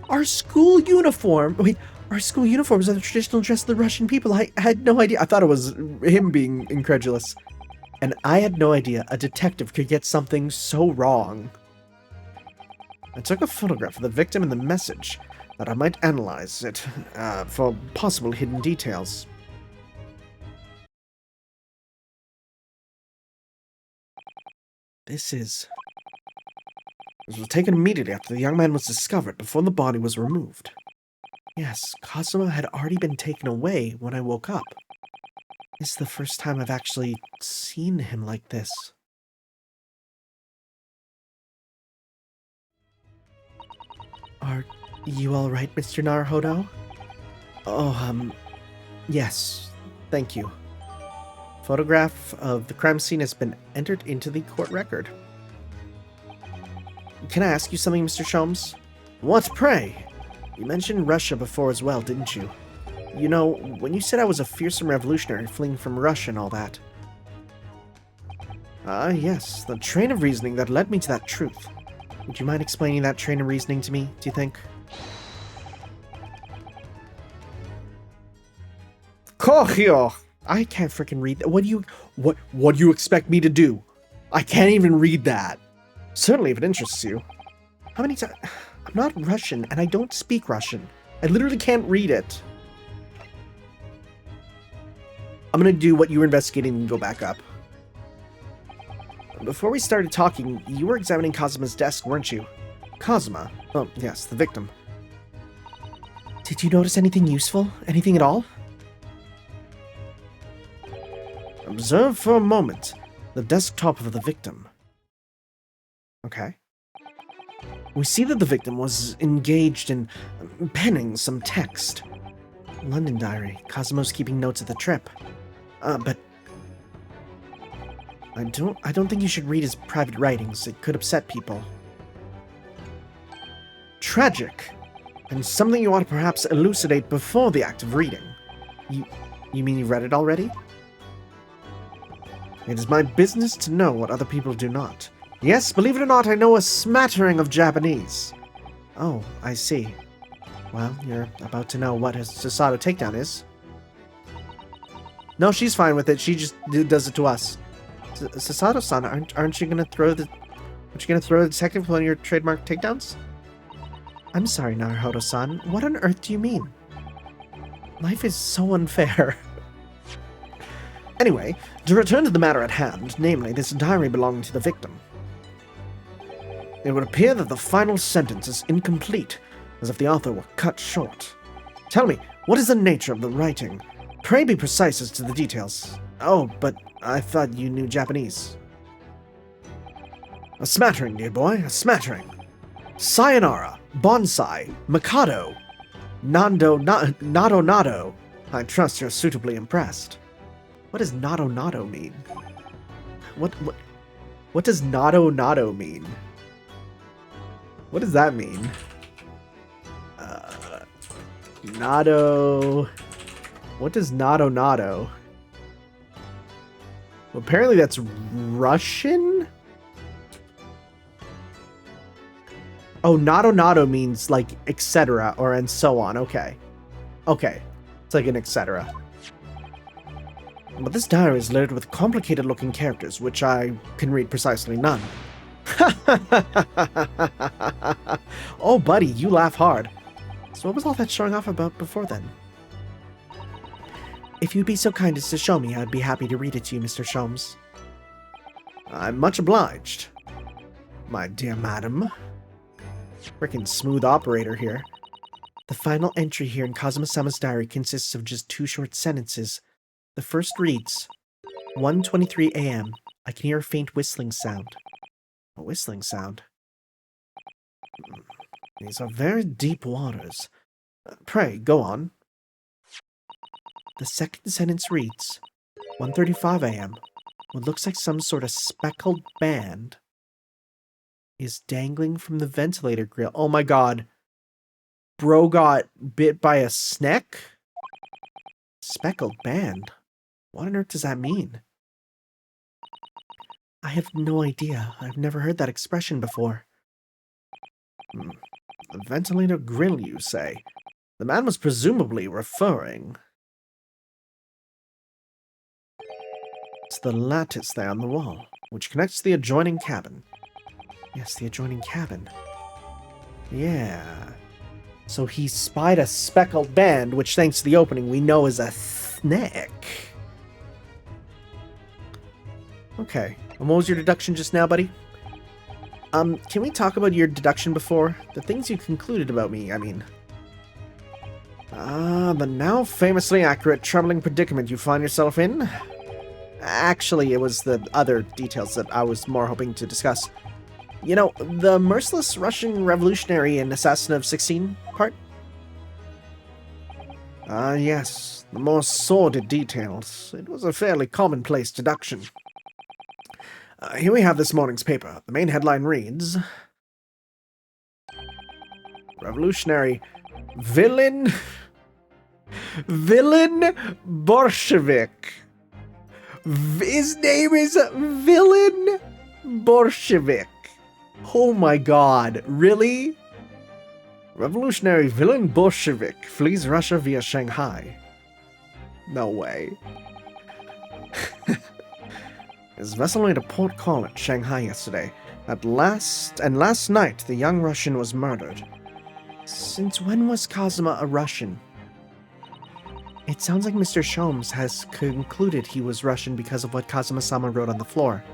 Our school uniform. Wait, our school uniforms are the traditional dress of the Russian people. I had no idea. I thought it was him being incredulous. And I had no idea a detective could get something so wrong. I took a photograph of the victim and the message, that I might analyze it for possible hidden details. This was taken immediately after the young man was discovered, before the body was removed. Yes, Cosimo had already been taken away when I woke up. This is the first time I've actually seen him like this. Are you alright, Mr. Naruhodo? Oh, Yes, thank you. Photograph of the crime scene has been entered into the court record. Can I ask you something, Mr. Sholmes? What, pray? You mentioned Russia before as well, didn't you? You know, when you said I was a fearsome revolutionary fleeing from Russia and all that. Ah, yes, the train of reasoning that led me to that truth. Would you mind explaining that train of reasoning to me, do you think? Cochio! I can't freaking read that. What do you expect me to do? I can't even read that. Certainly if it interests you. How many times? I'm not Russian, and I don't speak Russian. I literally can't read it. I'm gonna do what you were investigating and go back up. Before we started talking, you were examining Cosimo's desk, weren't you? Cosima? Oh, yes, the victim. Did you notice anything useful? Anything at all? Observe for a moment the desktop of the victim. Okay. We see that the victim was engaged in penning some text. London diary. Cosimo's keeping notes of the trip. But I don't think you should read his private writings. It could upset people. Tragic. And something you ought to perhaps elucidate before the act of reading. You mean you read it already? It is my business to know what other people do not. Yes, believe it or not, I know a smattering of Japanese. Oh, I see. Well, you're about to know what his Sasato takedown is. No, she's fine with it. She just does it to us. Sasato-san, aren't you gonna throw the... Aren't you gonna throw the detective one of your trademark takedowns? I'm sorry, Naruhodo-san. What on earth do you mean? Life is so unfair. Anyway, to return to the matter at hand, namely this diary belonging to the victim. It would appear that the final sentence is incomplete, as if the author were cut short. Tell me, what is the nature of the writing? Pray be precise as to the details. Oh, but I thought you knew Japanese. A smattering, dear boy, a smattering. Sayonara, bonsai, mikado, nado. I trust you're suitably impressed. What does nado mean? What does nado mean? What does that mean? Nado. What does nado? Well, apparently that's Russian? Oh, nado means like etc. or and so on. Okay. Okay. It's like an etc. But this diary is littered with complicated looking characters, which I can read precisely none. Oh, buddy, you laugh hard. So what was all that showing off about before then? If you'd be so kind as to show me, I'd be happy to read it to you, Mr. Sholmes. I'm much obliged, my dear madam. Frickin' smooth operator here. The final entry here in Kazuma-sama's diary consists of just 2 short sentences. The first reads, 1:23 a.m. I can hear a faint whistling sound. A whistling sound? These are very deep waters. Pray, go on. The second sentence reads, 1:35 a.m. What looks like some sort of speckled band is dangling from the ventilator grill. Oh my god. Bro got bit by a snake? Speckled band? What on earth does that mean? I have no idea. I've never heard that expression before. The ventilator grill, you say? The man was presumably referring to the lattice there on the wall, which connects to the adjoining cabin. Yes, the adjoining cabin. Yeah. So he spied a speckled band, which thanks to the opening we know is a snake. Okay. And what was your deduction just now, buddy? Can we talk about your deduction before? The things you concluded about me, I mean. The now famously accurate troubling predicament you find yourself in? Actually, it was the other details that I was more hoping to discuss. You know, the merciless Russian revolutionary and assassin of 16 part? Yes. The more sordid details. It was a fairly commonplace deduction. Here we have this morning's paper. The main headline reads, Revolutionary Villain Bolshevik. His name is Villain Bolshevik. Oh my god, really? Revolutionary Villain Bolshevik flees Russia via Shanghai. No way. His vessel made a port call at Shanghai yesterday. Last night, the young Russian was murdered. Since when was Kazuma a Russian? It sounds like Mr. Sholmes has concluded he was Russian because of what Kazuma-sama wrote on the floor.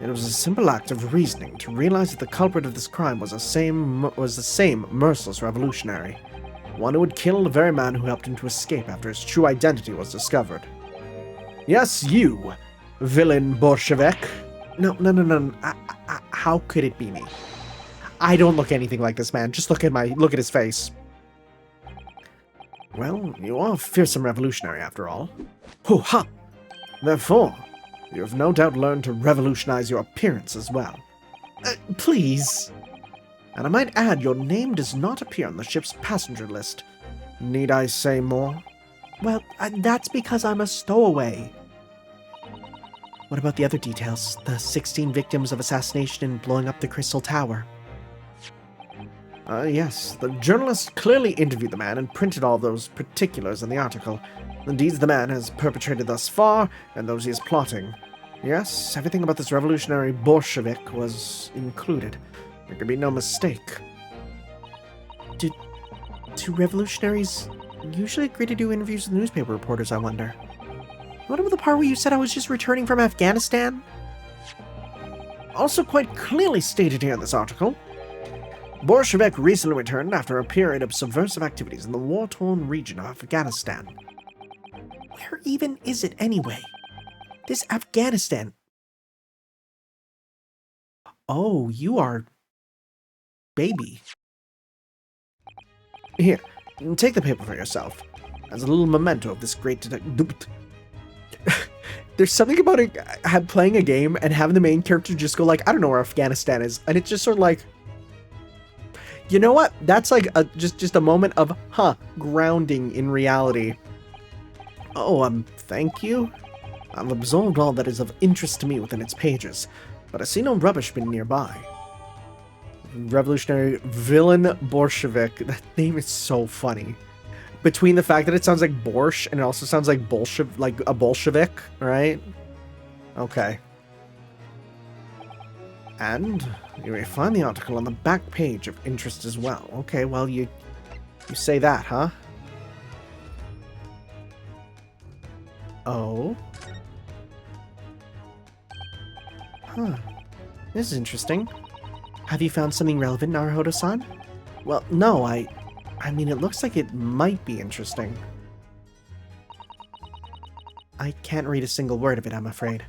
It was a simple act of reasoning to realize that the culprit of this crime was the same merciless revolutionary, one who had killed the very man who helped him to escape after his true identity was discovered. Yes, you, Villain Bolshevik. No. How could it be me? I don't look anything like this man. Just look at his face. Well, you are a fearsome revolutionary after all. Hoo-ha! Therefore, you have no doubt learned to revolutionize your appearance as well. Please. And I might add, your name does not appear on the ship's passenger list. Need I say more? Well, that's because I'm a stowaway. What about the other details? The 16 victims of assassination and blowing up the Crystal Tower? Yes. The journalist clearly interviewed the man and printed all those particulars in the article. The deeds the man has perpetrated thus far, and those he is plotting. Yes, everything about this revolutionary Bolshevik was included. There could be no mistake. Do revolutionaries usually agree to do interviews with newspaper reporters, I wonder? What about the part where you said I was just returning from Afghanistan? Also quite clearly stated here in this article, Bolshevik recently returned after a period of subversive activities in the war-torn region of Afghanistan. Where even is it anyway? This Afghanistan. Oh, you are... baby. Here, take the paper for yourself. As a little memento of this great There's something about playing a game and having the main character just go like, I don't know where Afghanistan is. And it's just sort of like... You know what? That's like just a moment of, grounding in reality. Oh, thank you. I've absorbed all that is of interest to me within its pages, but I see no rubbish bin nearby. Revolutionary Villain Bolshevik. That name is so funny. Between the fact that it sounds like borscht and it also sounds like a Bolshevik, right? Okay. And you may find the article on the back page of interest as well. Okay, well, you say that, huh? Oh? Huh. This is interesting. Have you found something relevant, Naruhodo-san? Well, no, I mean, it looks like it might be interesting. I can't read a single word of it, I'm afraid.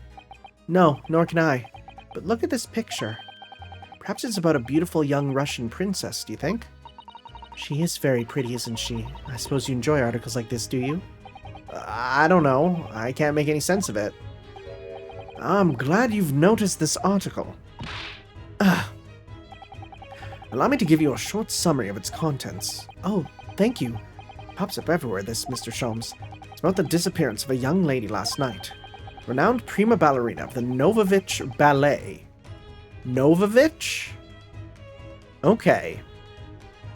No, nor can I. But look at this picture. Perhaps it's about a beautiful young Russian princess, do you think? She is very pretty, isn't she? I suppose you enjoy articles like this, do you? I don't know. I can't make any sense of it. I'm glad you've noticed this article. Allow me to give you a short summary of its contents. Oh, thank you. Pops up everywhere, this, Mr. Sholmes. It's about the disappearance of a young lady last night. Renowned prima ballerina of the Novovich Ballet. Novovich? Okay.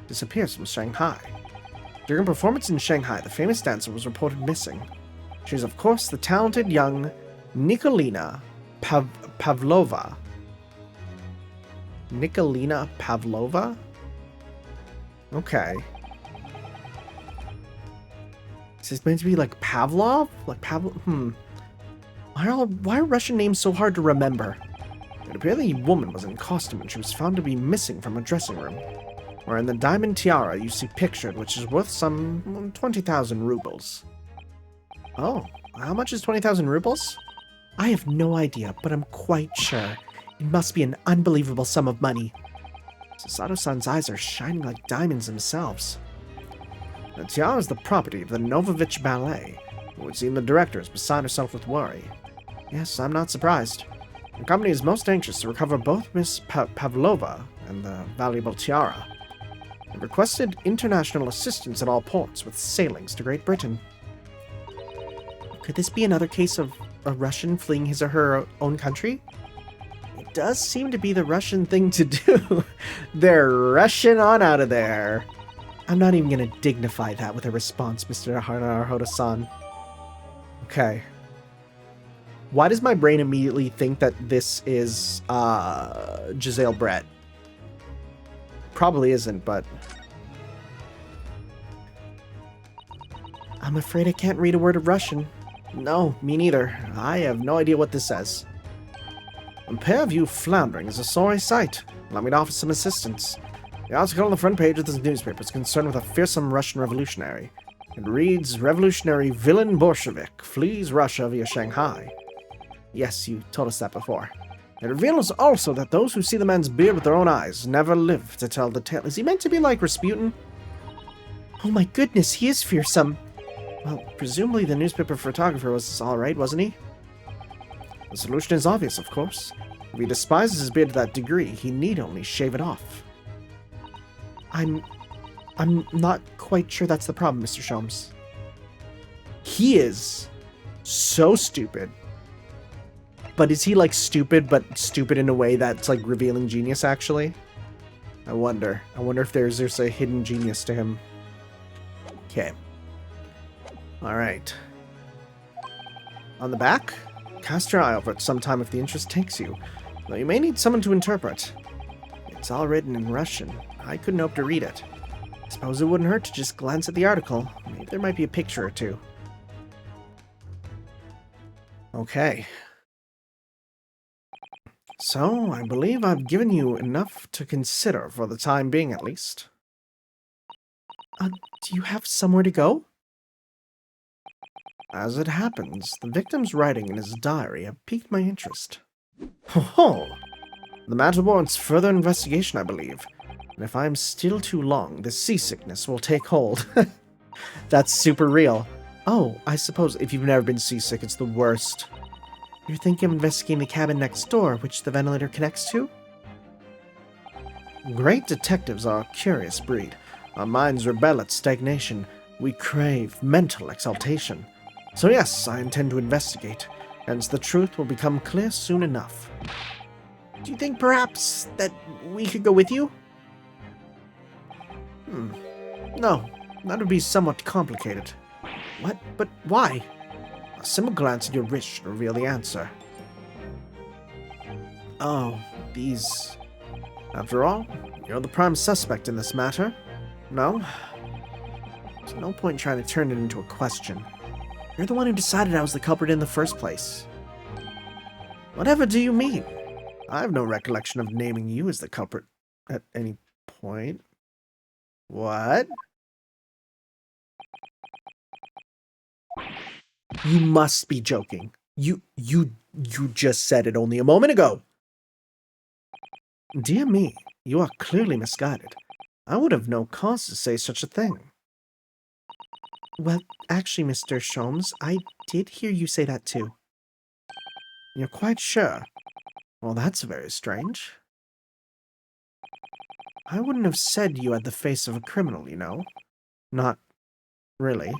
Disappears from Shanghai. During a performance in Shanghai, the famous dancer was reported missing. She is, of course, the talented young Nikolina Pavlova. Nikolina Pavlova? Okay. Is this meant to be like Pavlov? Like Pavlov? Why are Russian names so hard to remember? It appeared the woman was in costume and she was found to be missing from a dressing room, wherein the diamond tiara you see pictured, which is worth some 20,000 rubles. Oh, how much is 20,000 rubles? I have no idea, but I'm quite sure. It must be an unbelievable sum of money. Sasato-san's eyes are shining like diamonds themselves. The tiara is the property of the Novovich Ballet. It would seem the director is beside herself with worry. Yes, I'm not surprised. The company is most anxious to recover both Miss Pavlova and the valuable tiara. It requested international assistance at all ports with sailings to Great Britain. Could this be another case of a Russian fleeing his or her own country? It does seem to be the Russian thing to do. They're rushing on out of there. I'm not even going to dignify that with a response, Mr. Naruhodo-san. Okay. Why does my brain immediately think that this is Giselle Brett? Probably isn't, but... I'm afraid I can't read a word of Russian. No, me neither. I have no idea what this says. A pair of you floundering is a sorry sight. Allow me to offer some assistance. The article on the front page of this newspaper is concerned with a fearsome Russian revolutionary. It reads, Revolutionary villain Bolshevik flees Russia via Shanghai. Yes, you told us that before. It reveals also that those who see the man's beard with their own eyes never live to tell the tale. Is he meant to be like Rasputin? Oh my goodness, he is fearsome. Well, presumably the newspaper photographer was alright, wasn't he? The solution is obvious, of course. If he despises his beard to that degree, he need only shave it off. I'm not quite sure that's the problem, Mr. Sholmes. He is so stupid. But is he like stupid, but stupid in a way that's like revealing genius, actually? I wonder. I wonder if there's a hidden genius to him. Okay. Alright. On the back, cast your eye over it sometime if the interest takes you, though you may need someone to interpret. It's all written in Russian. I couldn't hope to read it. I suppose it wouldn't hurt to just glance at the article. Maybe there might be a picture or two. Okay. So, I believe I've given you enough to consider for the time being, at least. Do you have somewhere to go? As it happens, the victim's writing in his diary have piqued my interest. Ho-ho! The matter warrants further investigation, I believe. And if I'm still too long, the seasickness will take hold. That's super real. Oh, I suppose if you've never been seasick, it's the worst. You're thinking of investigating the cabin next door, which the ventilator connects to? Great detectives are a curious breed. Our minds rebel at stagnation. We crave mental exaltation. So yes, I intend to investigate, hence the truth will become clear soon enough. Do you think perhaps that we could go with you? No, that would be somewhat complicated. What? But why? A simple glance at your wrist should reveal the answer. Oh, these... After all, you're the prime suspect in this matter. No? There's no point trying to turn it into a question. You're the one who decided I was the culprit in the first place. Whatever do you mean? I have no recollection of naming you as the culprit at any point. What? You must be joking. You just said it only a moment ago. Dear me, you are clearly misguided. I would have no cause to say such a thing. Well, actually, Mr. Sholmes, I did hear you say that too. You're quite sure? Well, that's very strange. I wouldn't have said you had the face of a criminal, you know. Not really.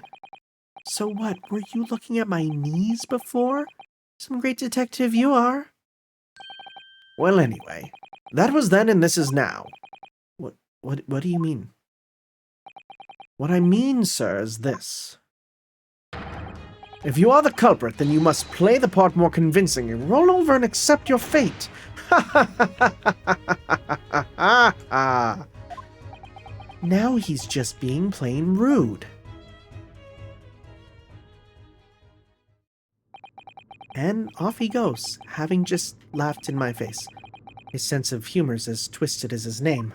So what, were you looking at my knees before? Some great detective you are. Well, anyway, that was then and this is now. What do you mean? What I mean, sir, is this. If you are the culprit, then you must play the part more convincingly. Roll over and accept your fate. Now he's just being plain rude. And off he goes, having just laughed in my face. His sense of humor's as twisted as his name.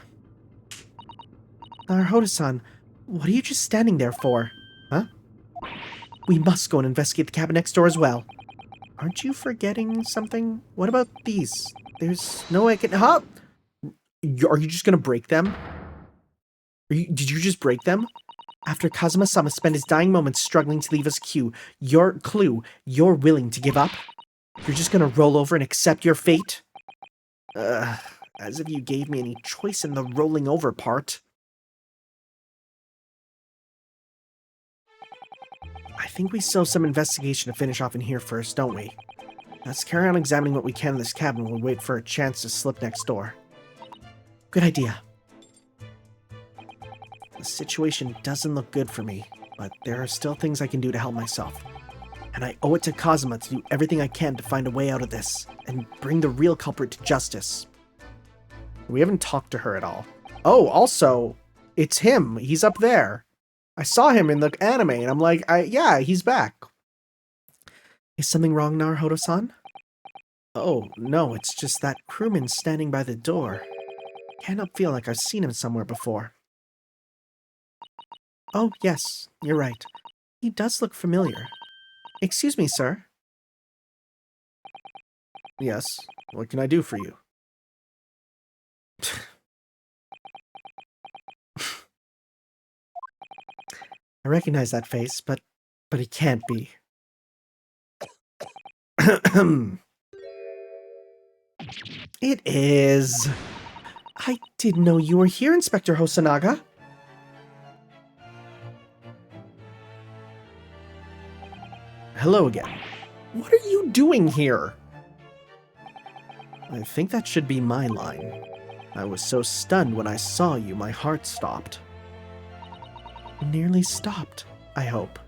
Naruhodo-san, what are you just standing there for? Huh? We must go and investigate the cabin next door as well. Aren't you forgetting something? What about these? There's no way I can... Huh? Are you just gonna break them? Did you just break them? After Kazuma-sama spent his dying moments struggling to leave us clue, you're willing to give up? You're just gonna roll over and accept your fate? As if you gave me any choice in the rolling over part. I think we still have some investigation to finish off in here first, don't we? Let's carry on examining what we can in this cabin while we wait for a chance to slip next door. Good idea. The situation doesn't look good for me, but there are still things I can do to help myself. And I owe it to Kazuma to do everything I can to find a way out of this, and bring the real culprit to justice. We haven't talked to her at all. Oh, also, it's him. He's up there. I saw him in the anime, and I'm like, yeah, he's back. Is something wrong, Naruhodo-san? Oh, no, it's just that crewman standing by the door. Can't help feel like I've seen him somewhere before. Oh, yes, you're right. He does look familiar. Excuse me, sir. Yes, what can I do for you? I recognize that face, but it can't be. It is. I didn't know you were here, Inspector Hosonaga. Hello again. What are you doing here? I think that should be my line. I was so stunned when I saw you, my heart stopped. Nearly stopped, I hope.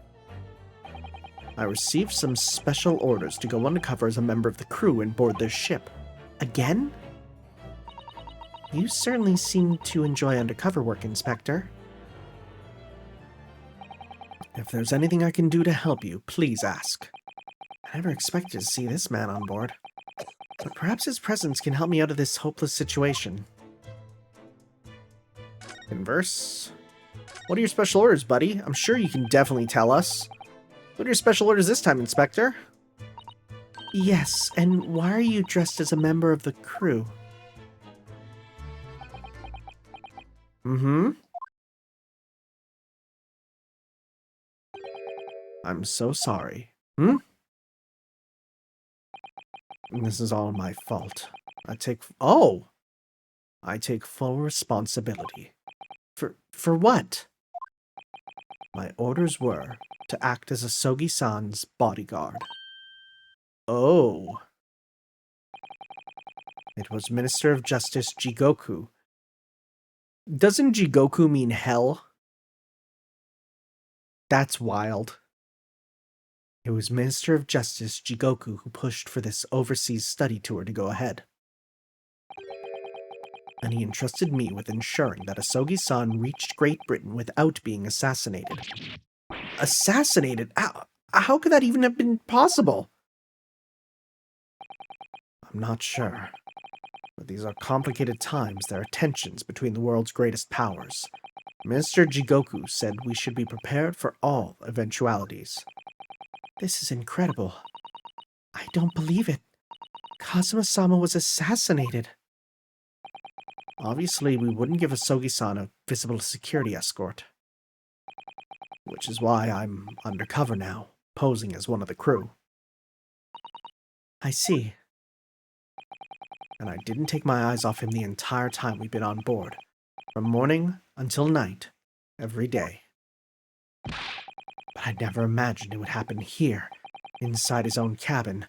I received some special orders to go undercover as a member of the crew and board their ship. Again? You certainly seem to enjoy undercover work, Inspector. If there's anything I can do to help you, please ask. I never expected to see this man on board. But perhaps his presence can help me out of this hopeless situation. Converse. What are your special orders, buddy? I'm sure you can definitely tell us. What are your special orders this time, Inspector? Yes, and why are you dressed as a member of the crew? Mm-hmm. I'm so sorry. This is all my fault. I take full responsibility. For what? My orders were to act as Asogi-san's bodyguard. Oh. It was Minister of Justice Jigoku. Doesn't Jigoku mean hell? That's wild. It was Minister of Justice Jigoku who pushed for this overseas study tour to go ahead. And he entrusted me with ensuring that Asogi-san reached Great Britain without being assassinated. Assassinated? How could that even have been possible? I'm not sure. But these are complicated times. There are tensions between the world's greatest powers. Minister Jigoku said we should be prepared for all eventualities. This is incredible. I don't believe it. Kazuma-sama was assassinated. Obviously, we wouldn't give Asogi-san a visible security escort. Which is why I'm undercover now, posing as one of the crew. I see. And I didn't take my eyes off him the entire time we've been on board. From morning until night, every day. But I never imagined it would happen here, inside his own cabin,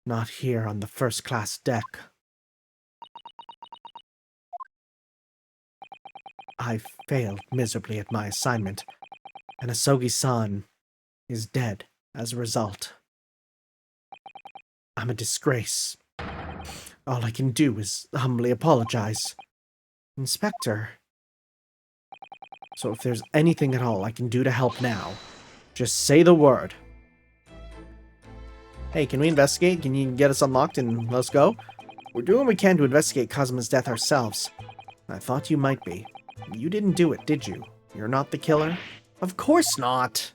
not here on the first-class deck. I failed miserably at my assignment, and Asogi-san is dead as a result. I'm a disgrace. All I can do is humbly apologize. Inspector. So if there's anything at all I can do to help now, just say the word. Hey, can we investigate? Can you get us unlocked and let's go? We're doing what we can to investigate Kazuma's death ourselves. I thought you might be. You didn't do it, did you? You're not the killer? Of course not.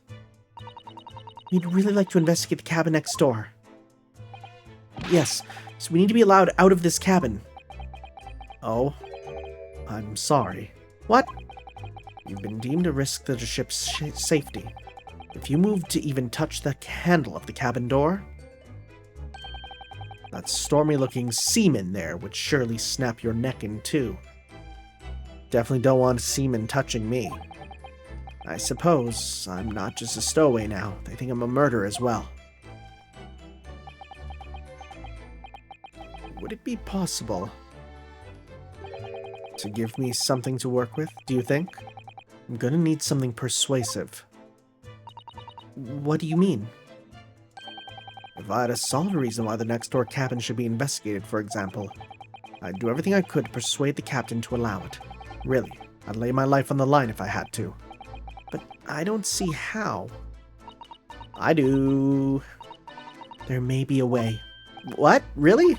We'd really like to investigate the cabin next door. Yes, so we need to be allowed out of this cabin. Oh, I'm sorry. what? You've been deemed a risk to the ship's safety. If you move to even touch the handle of the cabin door, that stormy-looking seaman there would surely snap your neck in two. Definitely don't want a seaman touching me. I suppose I'm not just a stowaway now. They think I'm a murderer as well. Would it be possible to give me something to work with, do you think? I'm gonna need something persuasive. What do you mean? If I had a solid reason why the next door cabin should be investigated, for example, I'd do everything I could to persuade the captain to allow it. Really, I'd lay my life on the line if I had to. But I don't see how. I do. There may be a way. What? Really?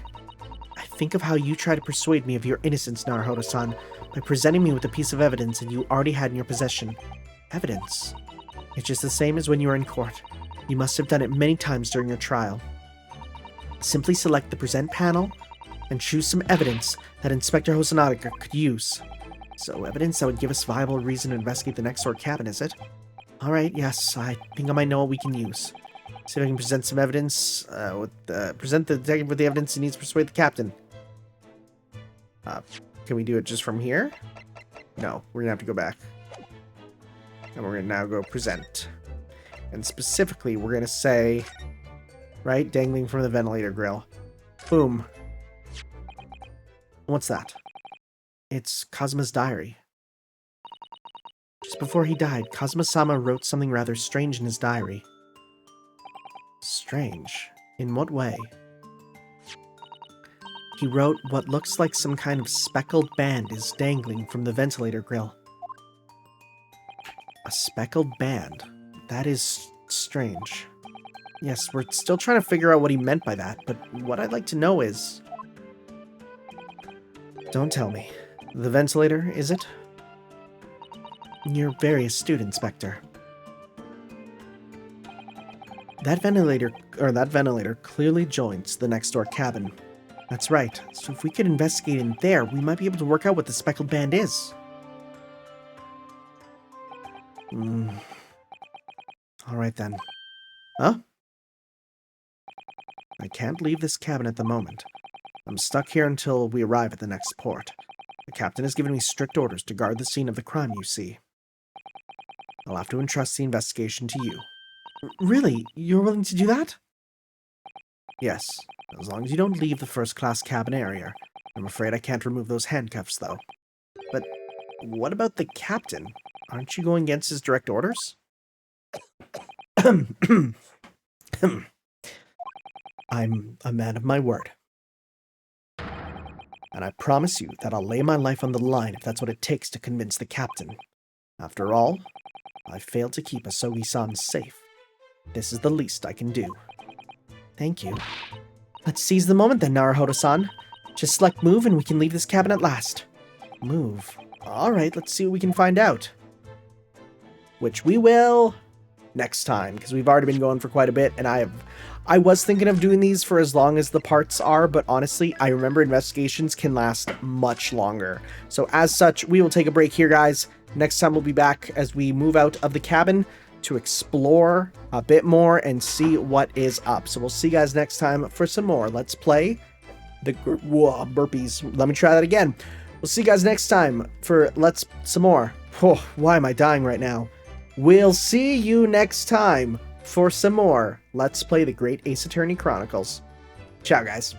I think of how you try to persuade me of your innocence, Naruhodo-san, by presenting me with a piece of evidence that you already had in your possession. Evidence? It's just the same as when you were in court. You must have done it many times during your trial. Simply select the present panel and choose some evidence that Inspector Hosonaga could use. So evidence that would give us viable reason to investigate the next door cabin, is it? Alright, yes, I think I might know what we can use. See if I can present some evidence, present the detective with the evidence he needs to persuade the captain. Can we do it just from here? No, we're gonna have to go back. And we're gonna now go present. And specifically, we're gonna say, right, dangling from the ventilator grill. Boom. What's that? It's Kazuma's diary. Just before he died, Kazuma-sama wrote something rather strange in his diary. Strange? In what way? He wrote what looks like some kind of speckled band is dangling from the ventilator grill. A speckled band? That is strange. Yes, we're still trying to figure out what he meant by that, but what I'd like to know is... Don't tell me. The ventilator, is it? You're very astute, Inspector. That ventilator clearly joins the next door cabin. That's right. So if we could investigate in there, we might be able to work out what the speckled band is. Alright then. Huh? I can't leave this cabin at the moment. I'm stuck here until we arrive at the next port. The captain has given me strict orders to guard the scene of the crime, you see. I'll have to entrust the investigation to you. Really? You're willing to do that? Yes, as long as you don't leave the first-class cabin area. I'm afraid I can't remove those handcuffs, though. But what about the captain? Aren't you going against his direct orders? I'm a man of my word. And I promise you that I'll lay my life on the line if that's what it takes to convince the captain. After all, I failed to keep Asogi-san safe. This is the least I can do. Thank you. Let's seize the moment then, Naruhodo-san. Just select move and we can leave this cabin at last. Move. Alright, let's see what we can find out. Which we will... next time, because we've already been going for quite a bit, and I was thinking of doing these for as long as the parts are, but honestly, I remember investigations can last much longer. So as such, we will take a break here, guys. Next time we'll be back as we move out of the cabin to explore a bit more and see what is up. So we'll see you guys next time for some more Let's Play the... Whoa, burpees. Let me try that again. We'll see you guys next time for some more. Oh, why am I dying right now? We'll see you next time for some more Let's Play the Great Ace Attorney Chronicles. Ciao, guys.